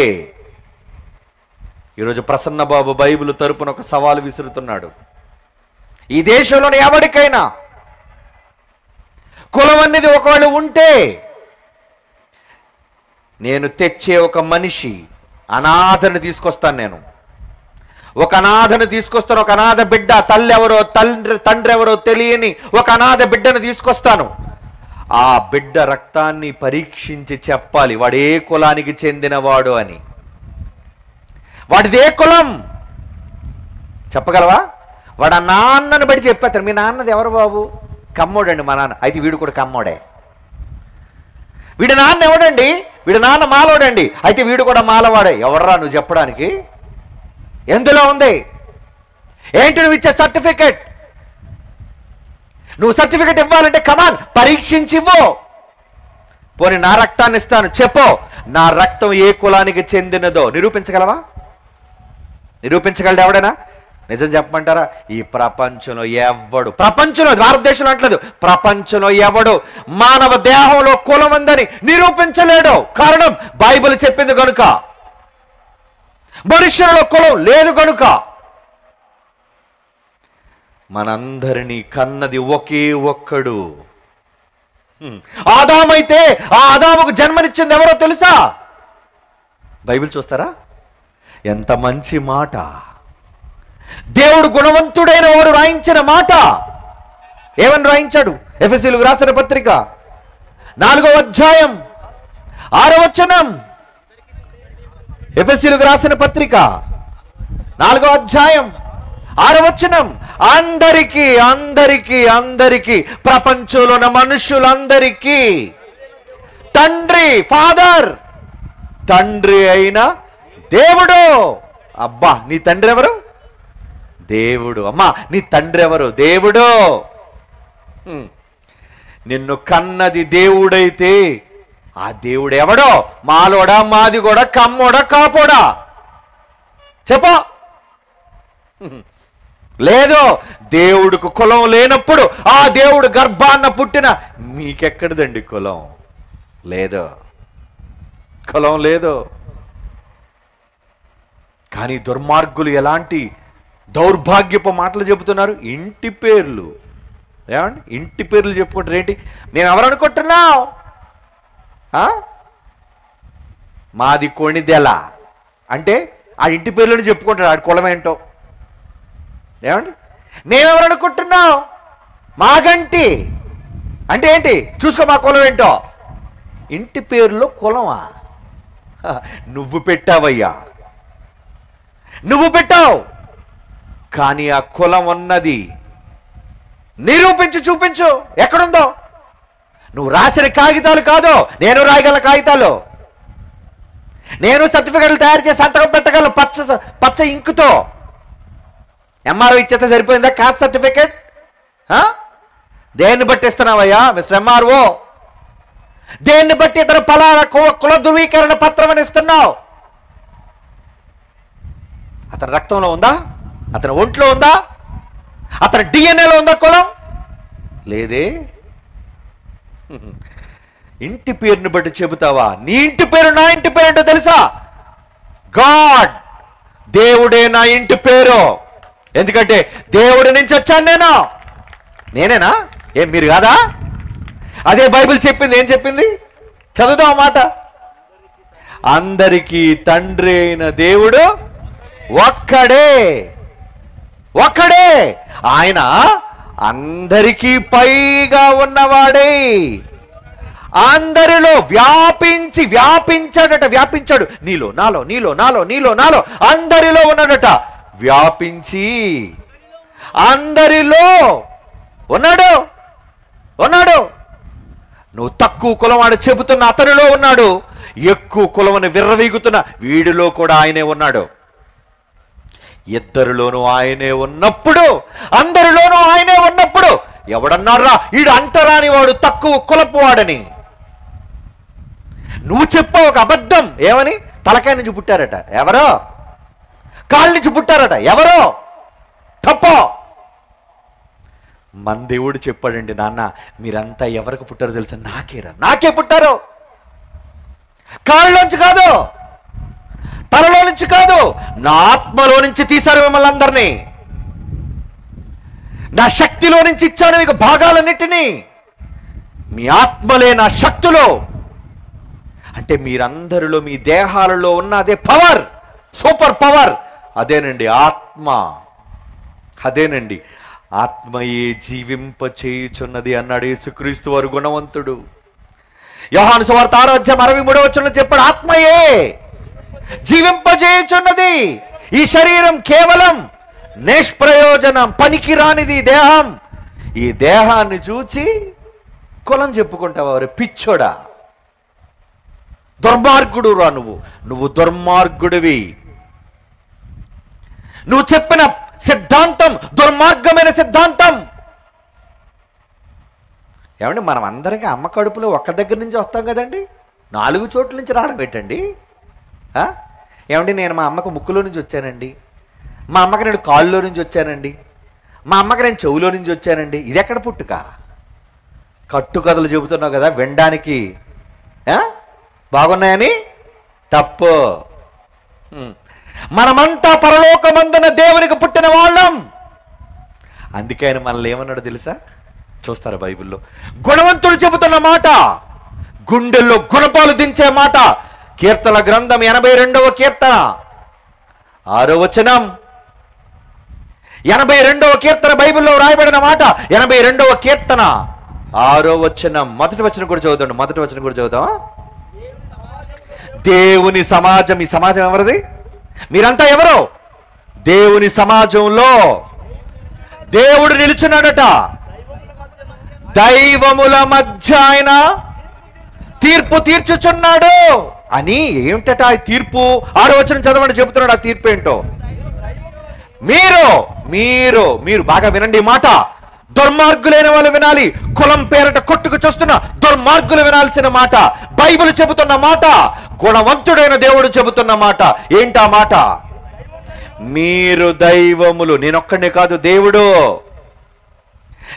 ఈరోజు ప్రసన్నబాబు బైబిల్ తరపున ఒక సవాలు విసురుతున్నాడు. ఈ దేశంలోని ఎవరికైనా కులం అనేది ఒకవేళ ఉంటే, నేను తెచ్చే ఒక మనిషి అనాథను తీసుకొస్తాను. నేను ఒక అనాథను తీసుకొస్తాను. ఒక అనాథ బిడ్డ, తల్లి ఎవరో తండ్రి ఎవరో తెలియని ఒక అనాథ బిడ్డను తీసుకొస్తాను. ఆ బిడ్డ రక్తాన్ని పరీక్షించి చెప్పాలి వాడు ఏ కులానికి చెందినవాడు అని. వాడిదే కులం చెప్పగలవా? వాడు ఆ నాన్నను బట్టి చెప్పేస్తాడు. మీ నాన్నది ఎవరు బాబు? కమ్మోడండి మా నాన్న. అయితే వీడు కూడా కమ్మోడే. వీడి నాన్న ఎవడండి? వీడి నాన్న మాలోడండి. అయితే వీడు కూడా మాలవాడే. ఎవర్రా నువ్వు చెప్పడానికి? ఎందులో ఉంది? ఏంటి నువ్వు ఇచ్చే సర్టిఫికెట్? నువ్వు సర్టిఫికెట్ ఇవ్వాలంటే కమాన్ పరీక్షించి ఇవ్వు. పోనీ నా రక్తాన్ని ఇస్తాను, చెప్పు నా రక్తం ఏ కులానికి చెందినదో నిరూపించగలవా? నిరూపించగలడు ఎవడైనా? నిజం చెప్పమంటారా? ఈ ప్రపంచంలో ఎవడు, ప్రపంచంలో, భారతదేశంలో అంటలేదు, ప్రపంచంలో ఎవడు మానవ దేహంలో కులం ఉందని నిరూపించలేడు. కారణం బైబిల్ చెప్పింది కనుక. మనుష్యులలో కులం లేదు కనుక. మనందరినీ కన్నది ఒకే ఒక్కడు. ఆదామైతే ఆ ఆదాముకు జన్మనిచ్చింది ఎవరో తెలుసా? బైబిల్ చూస్తారా? ఎంత మంచి మాట! దేవుడు గుణవంతుడైన వాడు రాయించిన మాట. ఏమని రాయించాడు? ఎఫెసీయులకు రాసిన పత్రిక 4వ అధ్యాయం 6వ వచనం. ఎఫెసీయులకు రాసిన పత్రిక 4వ అధ్యాయం 6వ వచనం. అందరికీ అందరికీ అందరికీ, ప్రపంచంలో ఉన్న మనుషులందరికీ తండ్రి, ఫాదర్, తండ్రి అయిన దేవుడు. అబ్బా, నీ తండ్రి ఎవరు? దేవుడు. అమ్మా, నీ తండ్రి ఎవరు? దేవుడు. నిన్ను కన్నది దేవుడైతే ఆ దేవుడు ఎవడో? మాలోడా, మాది కూడా, కమ్మోడా, కాపోడా? చెప్పు. లేదు. దేవుడికి కులం లేనప్పుడు ఆ దేవుడు గర్భాన్న పుట్టిన మీకెక్కడిదండి కులం? లేదు, కులం లేదు. కానీ దుర్మార్గులు ఎలాంటి దౌర్భాగ్యపు మాటలు చెబుతున్నారు. ఇంటి పేర్లు. ఏమండి? ఇంటి పేర్లు చెప్పుకుంటారు. ఏంటి? మేము ఎవరు అనుకుంటున్నాం? మాది కొణిదెల అంటే ఆ ఇంటి పేర్లను చెప్పుకుంటాడు. ఆడి కులం ఏంటో. ఏమండి? మేమెవరు అనుకుంటున్నాం? మాగంటి అంటే ఏంటి? చూసుకో మా కులం ఏంటో. ఇంటి పేరులో కులమా? నువ్వు పెట్టావయ్యా, నువ్వు పెట్టావు. కానీ ఆ కులం ఉన్నది నిరూపించి చూపించు. ఎక్కడుందో? నువ్వు రాసిన కాగితాలు కాదు, నేను రాయగల కాగితాలు. నేను సర్టిఫికెట్లు తయారు చేసి సంతకం పెట్టగలను పచ్చ ఇంకుతో. ఎంఆర్ఓ ఇచ్చేస్తే సరిపోయిందా? కాస్ట్ సర్టిఫికెట్ దేన్ని బట్టి ఇస్తున్నావయ్యా మిస్టర్ ఎంఆర్ఓ? దేన్ని బట్టి ఇతను పలానా కుల ధృవీకరణ పత్రం అని ఇస్తున్నావు? అతని రక్తంలో ఉందా? అతని ఒంట్లో ఉందా? అతని డిఎన్ఏలో ఉందా కులం? లేదే. ఇంటి పేరుని బట్టి చెబుతావా? నీ ఇంటి పేరు నా ఇంటి పేరు అంటే తెలుసా? గాడ్, దేవుడే నా ఇంటి పేరు. ఎందుకంటే దేవుడి నుంచి వచ్చాను నేను. నేనేనా? ఏం మీరు కాదా? అదే బైబిల్ చెప్పింది. ఏం చెప్పింది? చదువుదాం మాట. అందరికీ తండ్రి అయిన దేవుడు ఒక్కడే, ఒక్కడే. ఆయన అందరికీ పైగా ఉన్నవాడే. అందరిలో వ్యాపించాడట. వ్యాపించాడు. నీలో, నాలో, నీలో, నాలో, నీలో, నాలో, అందరిలో ఉన్నాడట. వ్యాపించి అందరిలో ఉన్నాడు. నువ్వు తక్కువ కులవాడు చెబుతున్న అతనిలో ఉన్నాడు. ఎక్కువ కులమని విర్రవీగుతున్న వీడిలో కూడా ఆయనే ఉన్నాడు. ఇద్దరిలోనూ ఆయనే ఉన్నప్పుడు, అందరిలోనూ ఆయనే ఉన్నప్పుడు ఎవడన్నారా ఈడు అంటరాని వాడు, తక్కువ కులపు వాడని? నువ్వు చెప్పావు ఒక అబద్ధం. ఏమని? తలకాయ నుంచి పుట్టారట ఎవరో, కాళ్ళ నుంచి పుట్టారట ఎవరో. తప్ప. మన దేవుడు చెప్పాడండి, నాన్న మీరంతా ఎవరికి పుట్టారో తెలుసా? నాకే పుట్టారు. కాళ్ళలోంచి కాదు, తలలో నుంచి కాదు, నా ఆత్మలో నుంచి తీశారు మిమ్మల్ని అందరినీ. నా శక్తిలో నుంచి ఇచ్చాను మీకు భాగాలన్నిటినీ. మీ ఆత్మలే నా శక్తులు. అంటే మీరందరిలో, మీ దేహాలలో ఉన్న అదే పవర్, సూపర్ పవర్, అదేనండి ఆత్మ. అదేనండి ఆత్మయే జీవింప చేయుచున్నది అన్నాడు యేసుక్రీస్తు వారు గుణవంతుడు. యోహాను సువార్త 6:63 చెప్పాడు, ఆత్మయే జీవింపజేయుచున్నది. ఈ శరీరం కేవలం నిష్ప్రయోజనం, పనికిరానిది దేహం. ఈ దేహాన్ని చూచి కులం చెప్పుకుంటావా? వారు పిచ్చోడా, దుర్మార్గుడు రా నువ్వు దుర్మార్గుడివి. నువ్వు చెప్పిన సిద్ధాంతం దుర్మార్గమైన సిద్ధాంతం. ఏమండి, మనం అందరికీ అమ్మ కడుపులో ఒక్క దగ్గర నుంచి వస్తాం కదండి, 4 చోట్ల నుంచి రావడం ఏంటండి? ఏమండి, నేను మా అమ్మకు ముక్కులో నుంచి వచ్చానండి, మా అమ్మకి నేను కాళ్ళలో నుంచి వచ్చానండి, మా అమ్మకి నేను చెవులో నుంచి వచ్చానండి. ఇది ఎక్కడ పుట్టుక? కట్టుకథలు చెబుతున్నావు కదా, వినడానికి బాగున్నాయని. తప్పు. మనమంతా పరలోకమందున దేవునికి పుట్టిన వాళ్ళం. అందుకే ఆయన మనల్ని ఏమన్నాడు తెలుసా? చూస్తారా బైబిల్లో? గుణవంతుడు చెబుతున్న మాట, గుండెల్లో గుణపాలు దించే మాట. కీర్తన గ్రంథం 82వ కీర్తన 6వ వచనం. 82వ కీర్తన బైబిల్లో రాయబడిన మాట. 82వ కీర్తన 6వ వచనం. మొదటి వచనం కూడా చదువుతాం. దేవుని సమాజం. ఈ సమాజం ఎవరిది? మీరంతా ఎవరు? దేవుని సమాజంలో దేవుడు నిలుచున్నాడట. దైవముల మధ్య ఆయన తీర్పు తీర్చుచున్నాడు అని. ఏమిటట ఆ తీర్పు? 6వ వచనం చదవండి, చెబుతున్నాడు ఆ తీర్పు ఏంటో. మీరు బాగా వినండి ఈ మాట. దుర్మార్గులైన వాళ్ళు వినాలి. కులం పేరట కొట్టుకు చూస్తున్న దుర్మార్గులు వినాల్సిన మాట. బైబిల్ చెబుతున్న మాట, గుణవంతుడైన దేవుడు చెబుతున్న మాట. ఏంటా మాట? మీరు దైవములు. నేనొక్కడే కాదు దేవుడు,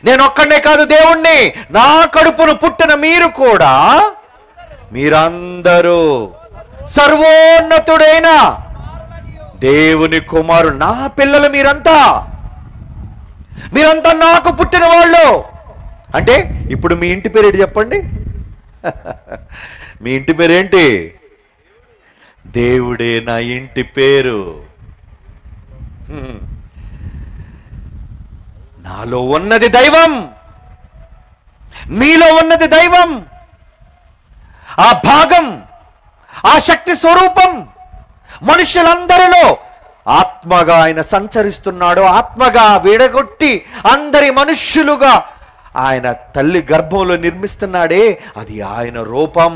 నేనొక్కడే కాదు దేవుణ్ణి. నా కడుపును పుట్టిన మీరు కూడా, మీరందరూ సర్వోన్నతుడైన దేవుని కుమారుడు. నా పిల్లలు మీరంతా నాకు పుట్టిన వాళ్ళు. అంటే ఇప్పుడు మీ ఇంటి పేరు ఏంటి చెప్పండి? మీ ఇంటి పేరేంటి? దేవుడే నా ఇంటి పేరు. నాలో ఉన్నది దైవం, మీలో ఉన్నది దైవం. ఆ భాగం, ఆ శక్తి స్వరూపం మనుషులందరిలో ఆత్మగా ఆయన సంచరిస్తున్నాడు. ఆత్మగా విడగొట్టి అందరి మనుష్యులుగా ఆయన తల్లి గర్భంలో నిర్మిస్తున్నాడే, అది ఆయన రూపం.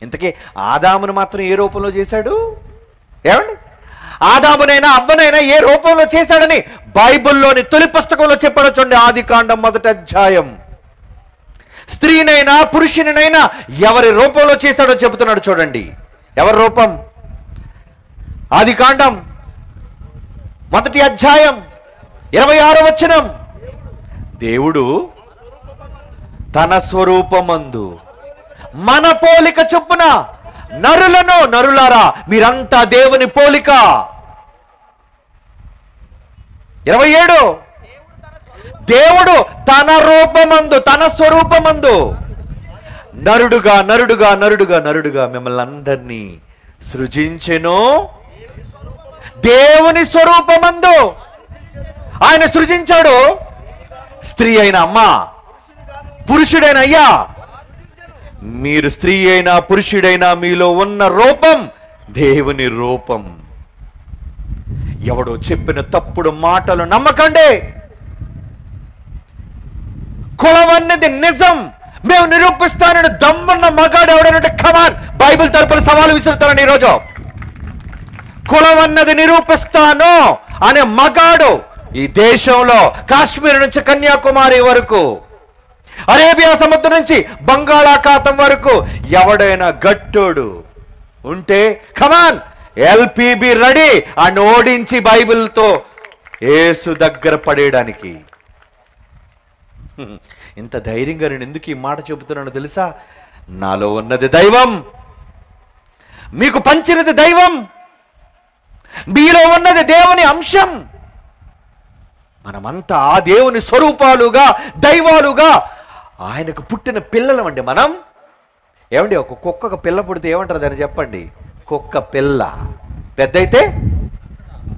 ఇంతకీ ఆదామును మాత్రం ఏ రూపంలో చేశాడు? ఏమండి, ఆదామునైనా అవ్వనైనా ఏ రూపంలో చేశాడని బైబిల్లోని తొలి పుస్తకంలో చెప్పాడు చూడండి. ఆదికాండం 1వ అధ్యాయం. స్త్రీనైనా పురుషునినైనా ఎవరి రూపంలో చేశాడో చెబుతున్నాడు చూడండి. ఎవరి రూపం? ఆదికాండం 1వ అధ్యాయం 26వ వచనం. దేవుడు తన స్వరూపమందు మన పోలిక చొప్పున నరులారా మీరంతా దేవుని పోలిక. 27 దేవుడు తన రూపమందు, తన స్వరూపమందు నరుడుగా మిమ్మల్ని అందరినీ సృజించెను. దేవుని స్వరూపమందు ఆయన సృజించాడు. స్త్రీ అయిన అమ్మ, పురుషుడైన అయ్యా, మీరు స్త్రీ అయినా పురుషుడైనా మీలో ఉన్న రూపం దేవుని రూపం. ఎవడో చెప్పిన తప్పుడు మాటలు నమ్మకండి. కులం అన్నది నిజం, మేము నిరూపిస్తానని దమ్మున్న మగాడు ఎవడనంటే కమాన్, బైబిల్ తరపున సవాలు విసురుతానండి ఈరోజు. కులం అన్నది నిరూపిస్తాను అనే మగాడు ఈ దేశంలో కాశ్మీర్ నుంచి కన్యాకుమారి వరకు, అరేబియా సముద్రం నుంచి బంగాళాఖాతం వరకు ఎవడైనా గట్టోడు ఉంటే కమాన్, ఎల్పిబి రెడీ అని ఓడించి బైబిల్తో యేసు దగ్గర పడేయడానికి. ఇంత ధైర్యంగా నేను ఎందుకు ఈ మాట చెబుతున్నానో తెలుసా? నాలో ఉన్నది దైవం, మీకు పంచినది దైవం, మీలో ఉన్నది దేవుని అంశం. మనమంతా ఆ దేవుని స్వరూపాలుగా, దైవాలుగా ఆయనకు పుట్టిన పిల్లలం అండి మనం. ఏమండి, ఒక కుక్కకు పిల్ల పుడితే ఏమంటారు దాన్ని చెప్పండి? కుక్క పిల్ల. పెద్దయితే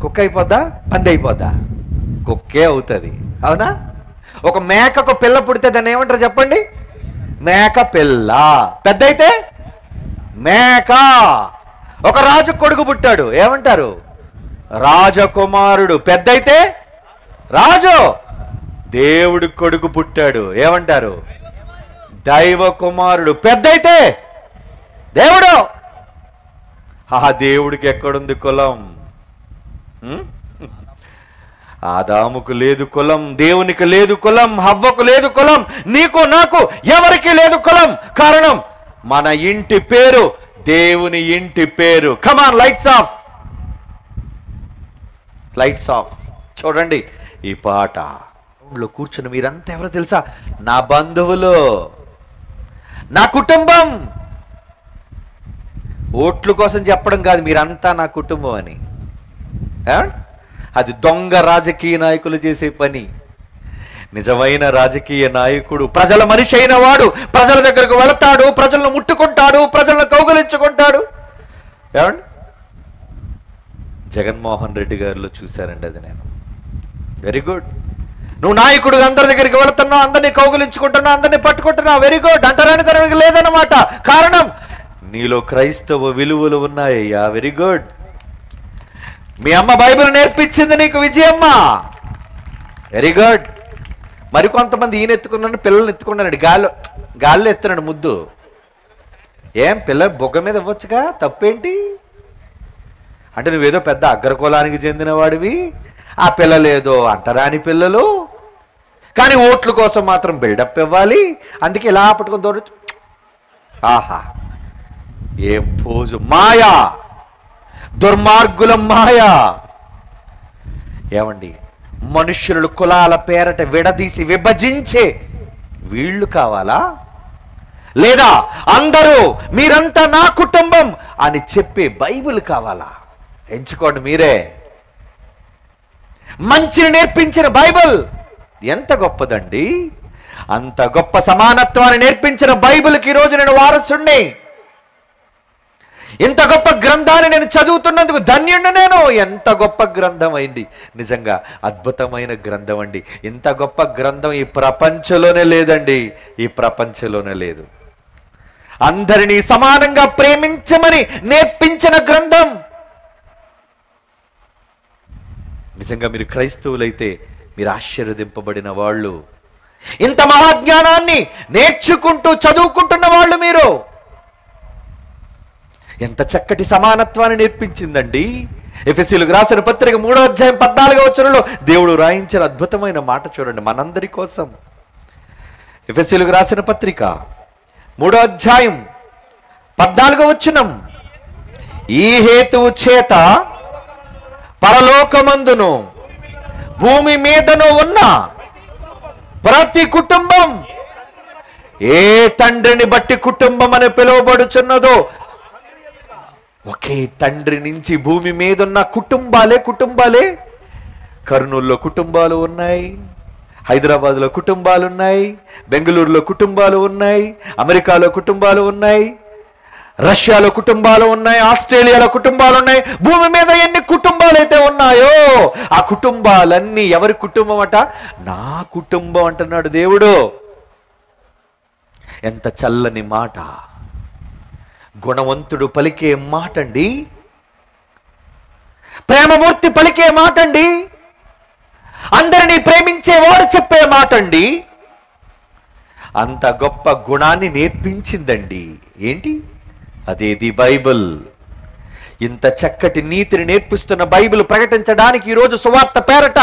కుక్క అయిపోద్దా, పంది అయిపోద్దా? కుక్కే అవుతుంది, అవునా? ఒక మేకకు పిల్ల పుడితే దాన్ని ఏమంటారు చెప్పండి? మేక పిల్ల. పెద్దయితే మేక. ఒక రాజు కొడుకు పుట్టాడు, ఏమంటారు? రాజకుమారుడు. పెద్దయితే రాజు. దేవుడి కొడుకు పుట్టాడు, ఏమంటారు? దైవ కుమారుడు. పెద్దయితే దేవుడు. ఆ దేవుడికి ఎక్కడుంది కులం? ఆదాముకు లేదు కులం, దేవునికి లేదు కులం, హవ్వకు లేదు కులం, నీకు నాకు ఎవరికి లేదు కులం. కారణం మన ఇంటి పేరు దేవుని ఇంటి పేరు. కమాన్, లైట్స్ ఆఫ్, లైట్స్ ఆఫ్. చూడండి ఈ పాట లో కూర్చుని మీరంతా ఎవరో తెలుసా? నా బంధువులు, నా కుటుంబం. ఓట్ల కోసం చెప్పడం కాదు, మీరంతా నా కుటుంబం అని. అది దొంగ రాజకీయ నాయకులు చేసే పని. నిజమైన రాజకీయ నాయకుడు ప్రజల మనిషి అయిన వాడు ప్రజల దగ్గరకు వెళతాడు, ప్రజలను ముట్టుకుంటాడు, ప్రజలను కౌగలించుకుంటాడు. ఏమండి, జగన్మోహన్ రెడ్డి గారిలో చూశారండి అది. నేను వెరీ గుడ్. నువ్వు నాయకుడు, అందరి దగ్గరికి వెళుతున్నావు, అందరినీ కౌగులించుకుంటున్నావు, అందరినీ పట్టుకుంటున్నావు, వెరీ గుడ్. అంటరాని తనకి లేదన్నమాట. కారణం నీలో క్రైస్తవ విలువలు ఉన్నాయ్యా, వెరీ గుడ్. మీ అమ్మ బైబిల్ నేర్పించింది నీకు, విజయమ్మ, వెరీ గుడ్. మరి కొంతమంది ఈయన ఎత్తుకున్నాడు, పిల్లల్ని ఎత్తుకున్నాడు, గాల్లో ఎత్తున్నాడు ముద్దు. ఏం పిల్ల బొగ్గ మీద ఇవ్వచ్చుగా, తప్పేంటి? అంటే నువ్వేదో పెద్ద అగ్రకులానికి చెందిన వాడివి, ఆ పిల్లలేదో అంటరాని పిల్లలు, కానీ ఓట్ల కోసం మాత్రం బిల్డప్ ఇవ్వాలి. అందుకే ఇలా పట్టుకొని దూరచ్చు. ఆహా, ఏం పోజు! మాయా, దుర్మార్గుల మాయా. ఏమండి, మనుష్యులు కులాల పేరట విడదీసి విభజించే వీళ్ళు కావాలా? లేదా అందరూ మీరంతా నా కుటుంబం అని చెప్పే బైబిల్ కావాలా? ఎంచుకోండి మీరే. మంచిని నేర్పించిన బైబిల్ ఎంత గొప్పదండి! అంత గొప్ప సమానత్వాన్ని నేర్పించిన బైబిల్కి ఈరోజు నేను వారసుణ్ణి. ఇంత గొప్ప గ్రంథాన్ని నేను చదువుతున్నందుకు ధన్యుణ్ణి నేను. ఎంత గొప్ప గ్రంథం అయింది, నిజంగా అద్భుతమైన గ్రంథం అండి. ఇంత గొప్ప గ్రంథం ఈ ప్రపంచంలోనే లేదండి, ఈ ప్రపంచంలోనే లేదు. అందరినీ సమానంగా ప్రేమించమని నేర్పించిన గ్రంథం. నిజంగా మీరు క్రైస్తవులైతే మీరు ఆశీర్వదింపబడిన వాళ్ళు. ఇంత మహాజ్ఞానాన్ని నేర్చుకుంటూ చదువుకుంటున్న వాళ్ళు మీరు. ఎంత చక్కటి సమానత్వాన్ని నేర్పించిందండి. ఎఫెసీయులకు రాసిన పత్రిక 3వ అధ్యాయం 14వ వచనంలో దేవుడు రాయించిన అద్భుతమైన మాట చూడండి మనందరి కోసం. ఎఫెసీయులకు రాసిన పత్రిక 3వ అధ్యాయం 14వ వచనం, ఈ హేతువు చేత పరలోకమందును భూమి మీదను ఉన్న ప్రతి కుటుంబం ఏ తండ్రిని బట్టి కుటుంబం అని పిలువబడుచున్నదో, ఒకే తండ్రి నుంచి భూమి మీద ఉన్న కుటుంబాలే. కర్నూలులో కుటుంబాలు ఉన్నాయి, హైదరాబాద్లో కుటుంబాలు ఉన్నాయి, బెంగళూరులో కుటుంబాలు ఉన్నాయి, అమెరికాలో కుటుంబాలు ఉన్నాయి, రష్యాలో కుటుంబాలు ఉన్నాయి, ఆస్ట్రేలియాలో కుటుంబాలు ఉన్నాయి. భూమి మీద ఎన్ని కుటుంబాలు అయితే ఉన్నాయో ఆ కుటుంబాలన్నీ ఎవరి కుటుంబం అట? నా కుటుంబం అంటున్నాడు దేవుడు. ఎంత చల్లని మాట, గుణవంతుడు పలికే మాట అండి, ప్రేమమూర్తి పలికే మాట అండి, అందరినీ ప్రేమించేవాడు చెప్పే మాట అండి. అంత గొప్ప గుణాన్ని నేర్పించిందండి. ఏంటి అదేది? బైబిల్. ఇంత చక్కటి నీతిని నేర్పిస్తున్న బైబిల్ ప్రకటించడానికి ఈరోజు సువార్త పేరట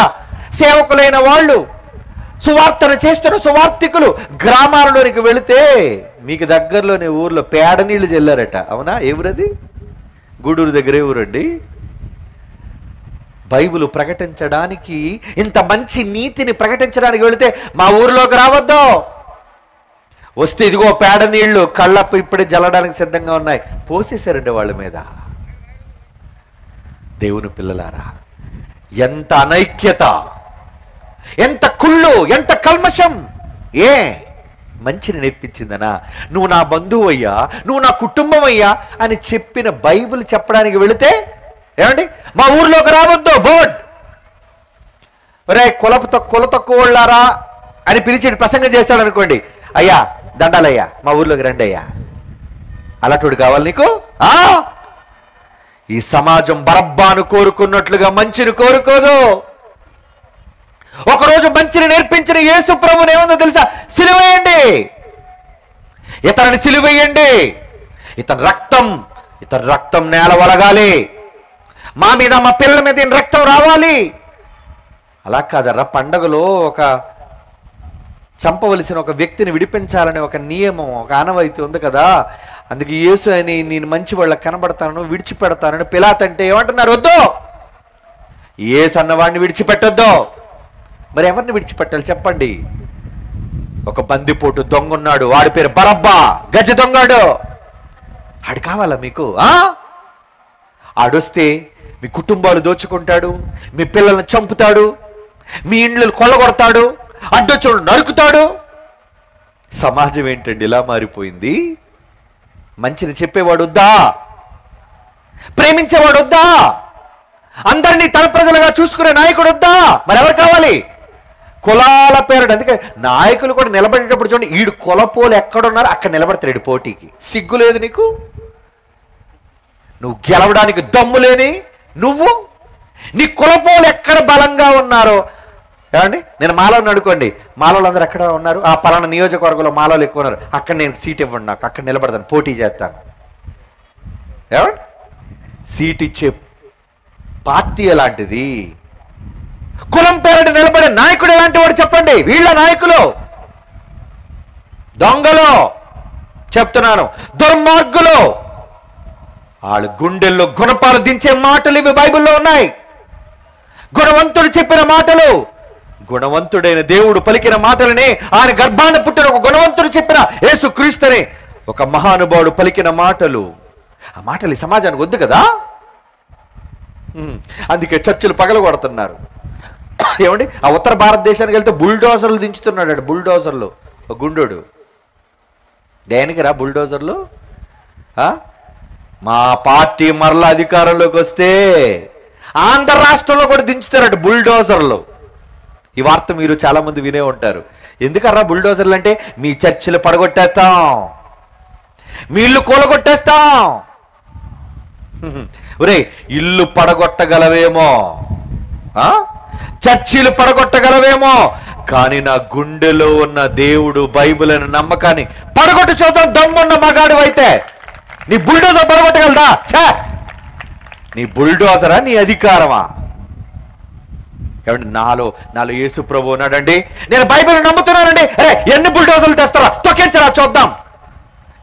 సేవకులైన వాళ్ళు, సువార్తను చేస్తున్న సువార్తికులు గ్రామాలలోనికి వెళితే మీకు దగ్గరలోనే ఊర్లో పేడ నీళ్లు చల్లారట. అవునా? ఏ ఊరది? గూడూరు దగ్గరే ఊరండి. బైబిల్ ప్రకటించడానికి, ఇంత మంచి నీతిని ప్రకటించడానికి వెళితే మా ఊరిలోకి రావద్దు, వస్తే ఇదిగో పేడ నీళ్లు కళ్ళప్ప ఇప్పుడే జల్లడానికి సిద్ధంగా ఉన్నాయి, పోసేశారండి వాళ్ళ మీద. దేవుని పిల్లలారా, ఎంత అనైక్యత, ఎంత కుళ్ళు, ఎంత కల్మషం! ఏ మంచిని నేర్పించిందనా? నువ్వు నా బంధువు అయ్యా, నువ్వు నా కుటుంబం అయ్యా అని చెప్పిన బైబిల్ చెప్పడానికి వెళితే ఏమండి, మా ఊర్లోకి రావద్దు బోర్డ్, రే కుల తక్కువ వాళ్ళారా అని పిలిచి ప్రసంగం చేస్తాడు అనుకోండి, అయ్యా దండాలయ్యా మా ఊర్లోకి రండి అయ్యా, అలాంటి కావాలి నీకు? ఈ సమాజం బరబ్బాను కోరుకున్నట్లుగా మంచిని కోరుకోదు. ఒకరోజు మంచిని నేర్పించిన యేసు ప్రభువుని ఏముందో తెలుసా? సిలువేయండి, ఇతరుని సిలువేయండి, ఇతని రక్తం నేల వలగాలి, మా మీద మా పిల్లల మీద రక్తం రావాలి. అలా కాదర్రా, పండగలో ఒక చంపవలసిన ఒక వ్యక్తిని విడిపించాలనే ఒక నియమం, ఒక ఆనవాయితీ ఉంది కదా. అందుకే యేసు అని నేను మంచి వాళ్ళకి కనబడతాను, విడిచిపెడతానని పిలాతు అంటే ఏమంటున్నారు? వద్దు, యేసు అన్నవాడిని విడిచిపెట్టొద్దు. మరి ఎవరిని విడిచిపెట్టాలి చెప్పండి? ఒక బందిపోటు దొంగ ఉన్నాడు, వాడి పేరు బరబ్బా, గజ దొంగాడు. ఆడు కావాలా మీకు? ఆడొస్తే మీ కుటుంబాలు దోచుకుంటాడు, మీ పిల్లల్ని చంపుతాడు, మీ ఇండ్లు కొల్లగొడతాడు, అడ్డొచ్చుడు నరుకుతాడు. సమాజం ఏంటండి ఇలా మారిపోయింది? మంచిని చెప్పేవాడు వద్దా? ప్రేమించేవాడు వద్దా? అందరినీ తన ప్రజలుగా చూసుకునే నాయకుడు వద్దా? మరి ఎవరు కావాలి? కులాల పేరు. అందుకే నాయకులు కూడా నిలబడేటప్పుడు చూడండి, ఈడు కులపోలు ఎక్కడున్నారో అక్కడ నిలబడతాడు పోటీకి. సిగ్గు లేదు నీకు? నువ్వు గెలవడానికి దమ్ము లేని నువ్వు, నీ కులపోలు ఎక్కడ బలంగా ఉన్నారో. ఏమండి, నేను మాలోని అనుకోండి, మాలోళ్ళు అందరూ ఎక్కడ ఉన్నారు? ఆ పలానా నియోజకవర్గంలో మాలోళ్ళు ఎక్కువ ఉన్నారు, అక్కడ నేను సీట్ ఇవ్వండి, నాకు అక్కడ నిలబడతాను, పోటీ చేస్తాను. ఏమండి, సీట్ ఇచ్చే పార్టీ ఎలాంటిది? కులం పేరిట నిలబడే నాయకుడు ఎలాంటి వాడు చెప్పండి? వీళ్ళ నాయకులు దొంగలు, చెప్తున్నాను, దుర్మార్గులు. వాళ్ళ గుండెల్లో గుణపాలు దించే మాటలు ఇవి బైబిల్లో ఉన్నాయి. గుణవంతుడు చెప్పిన మాటలు, గుణవంతుడైన దేవుడు పలికిన మాటలని, ఆయన గర్భాన్ని పుట్టిన ఒక గుణవంతుడు చెప్పిన యేసుక్రీస్తుని ఒక మహానుభావుడు పలికిన మాటలు. ఆ మాటలు ఈ సమాజానికి వద్దు కదా. అందుకే చర్చిలు పగలగొడుతున్నారు. ఏమండి, ఆ ఉత్తర భారతదేశానికి వెళ్తే బుల్డోజర్లు దించుతున్నాడు. బుల్డోజర్లు, ఒక గుండోడు. దేనికి రా బుల్డోజర్లు? మా పార్టీ మరలా అధికారంలోకి వస్తే ఆంధ్ర రాష్ట్రంలో కూడా దించుతారట బుల్డోజర్లు. ఈ వార్త మీరు చాలా మంది వినే ఉంటారు. ఎందుకర్రా బుల్డోజర్లు అంటే? మీ చర్చిలు పడగొట్టేస్తాం, మీ ఇల్లు కూలగొట్టేస్తాం. ఒరే, ఇల్లు పడగొట్టగలవేమో, చర్చిలు పడగొట్టగలవేమో, కానీ నా గుండెలో ఉన్న దేవుడు బైబిల్ అనే నమ్మకాన్ని పడగొట్టి చూద్దాం. దమ్మున్న మగాడు అయితే నీ బుల్డోజర్ పడగొట్టగలదా? ఛే, నీ బుల్డోజరా నీ అధికారమా? ఏమంటే నాలో యేసు ప్రభు ఉన్నాడండి, నేను బైబిల్ నమ్ముతున్నానండి. అరే, ఎన్ని బుల్డోజర్లు తెస్తారా? తొక్కించరా చూద్దాం.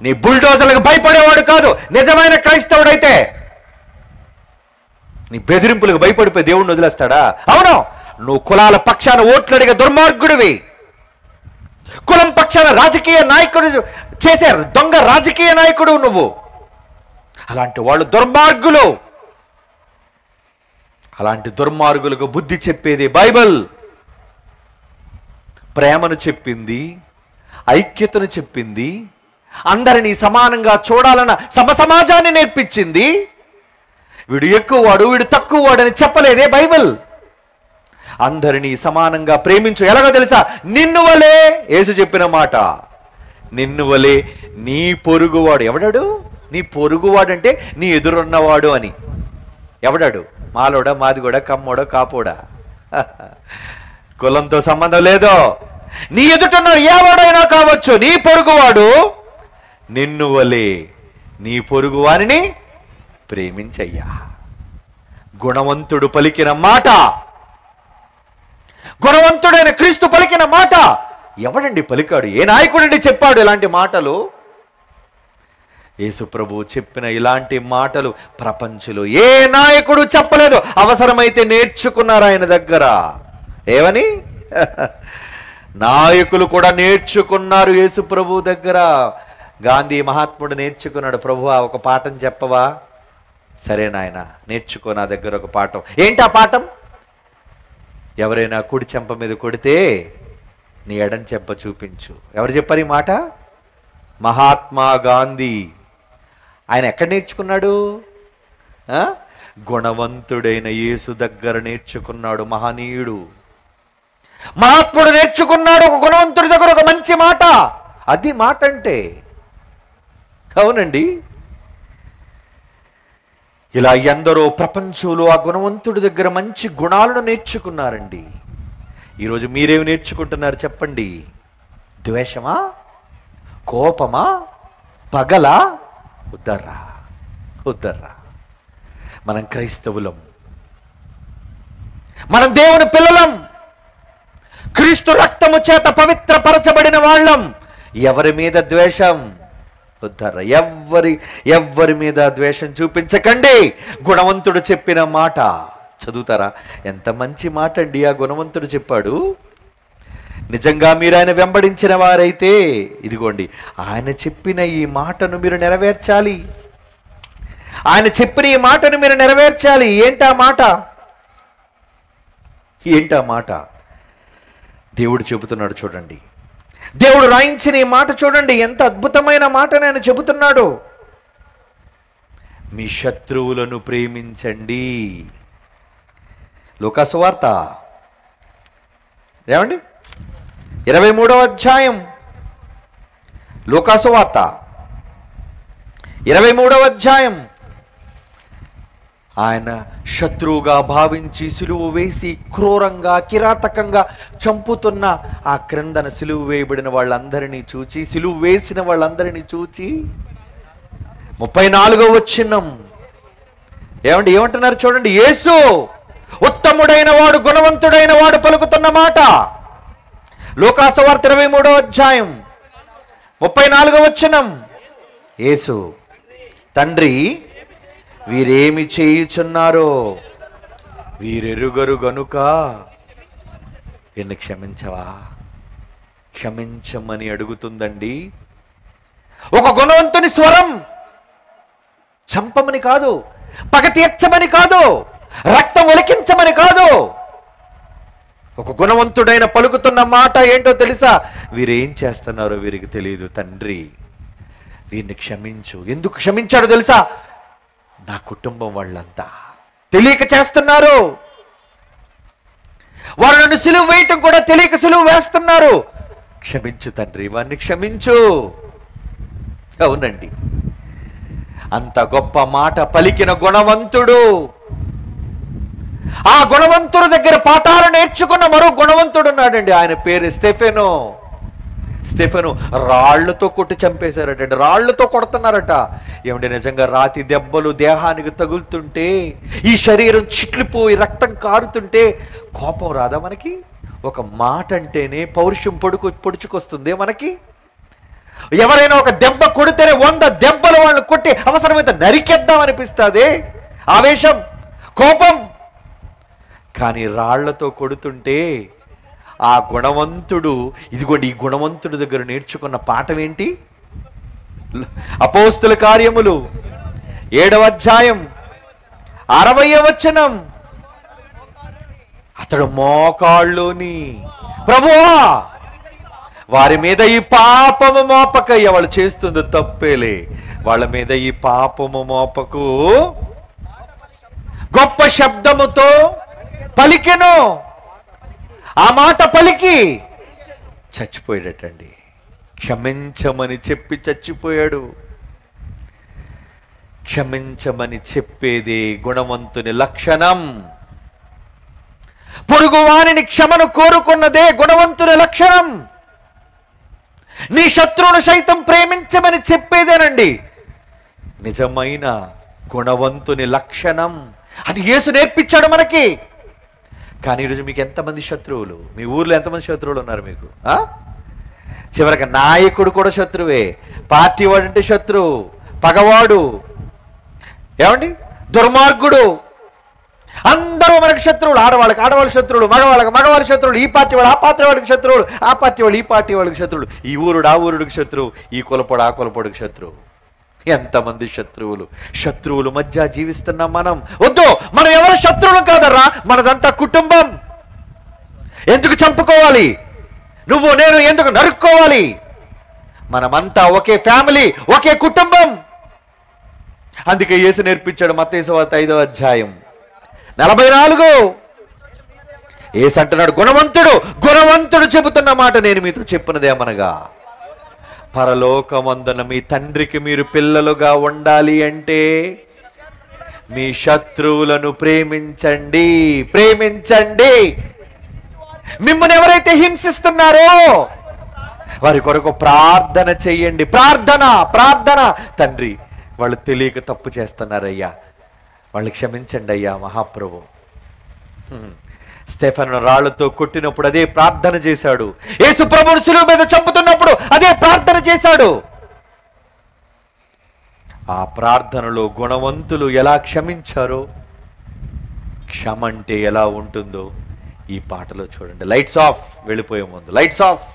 నీ బుల్డోజర్లకు భయపడేవాడు కాదు నిజమైన క్రైస్తవుడైతే. నీ బెదిరింపులకు భయపడిపోయి దేవుణ్ణి వదిలేస్తాడా? అవును, నువ్వు కులాల పక్షాన ఓట్లడిగే దుర్మార్గుడివి. కులం పక్షాన రాజకీయ నాయకుడు చేసే దొంగ రాజకీయ నాయకుడు నువ్వు. అలాంటి వాళ్ళు దుర్మార్గులు. అలాంటి దుర్మార్గులకు బుద్ధి చెప్పేది బైబిల్. ప్రేమను చెప్పింది, ఐక్యతను చెప్పింది, అందరినీ సమానంగా చూడాలన్న సమాజాన్ని నేర్పించింది. వీడు ఎక్కువవాడు, వీడు తక్కువవాడు అని చెప్పలేదే బైబిల్. అందరినీ సమానంగా ప్రేమించు. ఎలాగో తెలుసా? నిన్ను వలే, యేసు చెప్పిన మాట, నిన్ను వలే నీ పొరుగువాడు. ఎవడాడు నీ పొరుగువాడు? అంటే నీ ఎదురున్నవాడు అని. ఎవడాడు? మాలోడా, మాదిగోడా, కమ్మోడా, కాపోడా, కులంతో సంబంధం లేదు. నీ ఎదుటన్నాడు ఎవడైనా కావచ్చు, నీ పొరుగువాడు. నిన్ను వలే నీ పొరుగువారిని ప్రేమించయ్యా. గుణవంతుడు పలికిన మాట, గుణవంతుడైన క్రీస్తు పలికిన మాట. ఎవడండి పలికాడు? ఏ నాయకుడండి చెప్పాడు ఇలాంటి మాటలు? యేసు ప్రభువు చెప్పిన ఇలాంటి మాటలు ప్రపంచంలో ఏ నాయకుడు చెప్పలేదు. అవసరమైతే నేర్చుకున్నారు ఆయన దగ్గర. ఏమని? నాయకులు కూడా నేర్చుకున్నారు యేసు ప్రభు దగ్గర. గాంధీ మహాత్ముడు నేర్చుకున్నాడు. ప్రభువా ఒక పాఠం చెప్పవా? సరే నాయన నేర్చుకో, నా దగ్గర ఒక పాఠం. ఏంటి ఆ పాఠం? ఎవరైనా కుడి చెంప మీద కొడితే నీ ఎడం చెంప చూపించు. ఎవరు చెప్పారు ఈ మాట? మహాత్మా గాంధీ. ఆయన ఎక్కడ నేర్చుకున్నాడు? గుణవంతుడైన యేసు దగ్గర నేర్చుకున్నాడు. మహనీయుడు మహాత్ముడు నేర్చుకున్నాడు ఒక గుణవంతుడి దగ్గర ఒక మంచి మాట. అది మాట అంటే. అవునండి, ఇలా ఎందరో ప్రపంచంలో ఆ గుణవంతుడి దగ్గర మంచి గుణాలను నేర్చుకున్నారండి. ఈరోజు మీరేమి నేర్చుకుంటున్నారు చెప్పండి? ద్వేషమా? కోపమా? పగలా? ఉద్దర్రా ఉద్దర్రా. మనం క్రైస్తవులం, మనం దేవుని పిల్లలం, క్రీస్తు రక్తము చేత పవిత్రపరచబడిన వాళ్ళం. ఎవరి మీద ద్వేషం? ఉద్దర్రా. ఎవ్వరి మీద ద్వేషం చూపించకండి. గుణవంతుడు చెప్పిన మాట చదువుతారా? ఎంత మంచి మాట అండి ఆ గుణవంతుడు చెప్పాడు. నిజంగా మీరు ఆయన వెంబడించిన వారైతే ఇదిగోండి, ఆయన చెప్పిన ఈ మాటను మీరు నెరవేర్చాలి. ఆయన చెప్పిన ఈ మాటను మీరు నెరవేర్చాలి. ఏంటా మాట? ఏంటా మాట? దేవుడు చెబుతున్నాడు చూడండి. దేవుడు రాయించిన ఈ మాట చూడండి, ఎంత అద్భుతమైన మాటని ఆయన చెబుతున్నాడు. మీ శత్రువులను ప్రేమించండి. లూకా సువార్త ఏమండి 23వ అధ్యాయం. లూకా సువార్త 23వ అధ్యాయం. ఆయన శత్రువుగా భావించి సిలువ వేసి క్రూరంగా కిరాతకంగా చంపుతున్న ఆ క్రిందన సిలువ వేయబడిన వాళ్ళందరినీ చూచి, సిలువ వేసిన వాళ్ళందరినీ చూచి 34వ వచనం ఏమంటున్నారు చూడండి. యేసు ఉత్తముడైన వాడు, గుణవంతుడైన వాడు పలుకుతున్న మాట. లూకా సువార్త 23వ అధ్యాయం 34వ వచనం. యేసు, తండ్రి వీరేమి చేయుచున్నారో వీరెరుగరు గనుక వీరిని క్షమించవా? క్షమించమని అడుగుతుందండి. ఒక గుణవంతుని స్వరం చంపమని కాదు, పగ తీర్చమని కాదు, రక్తం ఒలికించమని కాదు. ఒక గుణవంతుడైన పలుకుతున్న మాట ఏంటో తెలుసా? వీరేం చేస్తున్నారో వీరికి తెలియదు. తండ్రి వీరిని క్షమించు. ఎందుకు క్షమించాడో తెలుసా? నా కుటుంబం వాళ్ళంతా తెలియక చేస్తున్నారు. వారు నన్ను సిలువ వేయటం కూడా తెలియక సిలువ వేస్తున్నారు. క్షమించు తండ్రి, వారిని క్షమించు. అవునండి, అంత గొప్ప మాట పలికిన గుణవంతుడు. ఆ గుణవంతుడి దగ్గర పాఠాలు నేర్చుకున్న మరో గుణవంతుడు ఉన్నాడండి. ఆయన పేరు స్టెఫెను. స్టెఫెను రాళ్లతో కొట్టి చంపేశారట. రాళ్లతో కొడుతున్నారట. ఏమంటే నిజంగా రాతి దెబ్బలు దేహానికి తగులుతుంటే, ఈ శరీరం చిట్లిపోయి రక్తం కారుతుంటే కోపం రాదా మనకి? ఒక మాట అంటేనే పౌరుషం పొడుచుకొస్తుంది మనకి. ఎవరైనా ఒక దెబ్బ కొడితేనే 100 దెబ్బలు వాళ్ళని కొట్టి అవసరమైతే నరికేద్దాం అనిపిస్తుంది. ఆవేశం, కోపం. కానీ రాళ్లతో కొడుతుంటే ఆ గుణవంతుడు, ఇదిగోండి ఈ గుణవంతుడి దగ్గర నేర్చుకున్న పాఠం ఏంటి? అపోస్తుల కార్యములు 7వ అధ్యాయం 60వ వచనం. అతడు మోకాళ్ళుని, ప్రభువా వారి మీద ఈ పాపము మోపకయ్య, వాళ్ళు చేస్తుంది తప్పేలే, వాళ్ళ మీద ఈ పాపము మోపకు, గొప్ప శబ్దముతో పలికెను. ఆ మాట పలికి చచ్చిపోయాడటండి. క్షమించమని చెప్పి చచ్చిపోయాడు. క్షమించమని చెప్పేదే గుణవంతుని లక్షణం. పొరుగువానిని క్షమను కోరుకున్నదే గుణవంతుని లక్షణం. నీ శత్రువును సైతం ప్రేమించమని చెప్పేదేనండి నిజమైన గుణవంతుని లక్షణం. అది యేసు నేర్పించాడు మనకి. కానీ ఈరోజు మీకు ఎంతమంది శత్రువులు? మీ ఊర్లో ఎంతమంది శత్రువులు ఉన్నారు మీకు? చివరికి నాయకుడు కూడా శత్రువే, పార్టీ వాడంటే శత్రువు, పగవాడు, ఏమండి, దుర్మార్గుడు, అందరూ మనకు శత్రువులు. ఆడవాళ్ళకి ఆడవాళ్ళకి శత్రువులు, మగవాళ్ళకి మగవాళ్ళ శత్రువులు, ఈ పార్టీ వాడు ఆ పార్టీ వాడికి శత్రువులు, ఆ పార్టీ వాడు ఈ పార్టీ వాడికి శత్రువులు, ఈ ఊరుడు ఆ ఊరుడికి శత్రువు, ఈ కులపొడు ఆ కులపొడికి శత్రువు. ఎంతమంది శత్రువులు! శత్రువుల మధ్య జీవిస్తున్నాం మనం. వద్దు, మనం ఎవరు శత్రువులు కాదర్రా, మనదంతా కుటుంబం. ఎందుకు చంపుకోవాలి? నువ్వు నేను ఎందుకు నరుక్కోవాలి? మనమంతా ఒకే ఫ్యామిలీ, ఒకే కుటుంబం. అందుకే యేసు నేర్పించాడు మత్తయి సువార్త 5వ అధ్యాయం 44. యేసు అంటున్నాడు, గుణవంతుడు చెబుతున్న మాట నేను మీతో చెప్పినదేమనగా, పరలోకమందున మీ తండ్రికి మీరు పిల్లలుగా ఉండాలి అంటే మీ శత్రువులను ప్రేమించండి. మిమ్మల్ని ఎవరైతే హింసిస్తున్నారో వారి కొరకు ప్రార్థన చెయ్యండి. ప్రార్థన. తండ్రి, వాళ్ళు తెలియక తప్పు చేస్తున్నారయ్యా, వాళ్ళు క్షమించండి అయ్యా మహాప్రభు. స్టెఫెనును రాళ్లతో కొట్టినప్పుడు అదే ప్రార్థన చేశాడు. యేసు ప్రభువును శిలువ మీద చంపుతున్నప్పుడు అదే ప్రార్థన చేశాడు. ఆ ప్రార్థనలో గుణవంతులు ఎలా క్షమించారో, క్షమ అంటే ఎలా ఉంటుందో ఈ పాటలో చూడండి. లైట్స్ ఆఫ్, వెళ్ళిపోయే ముందు లైట్స్ ఆఫ్.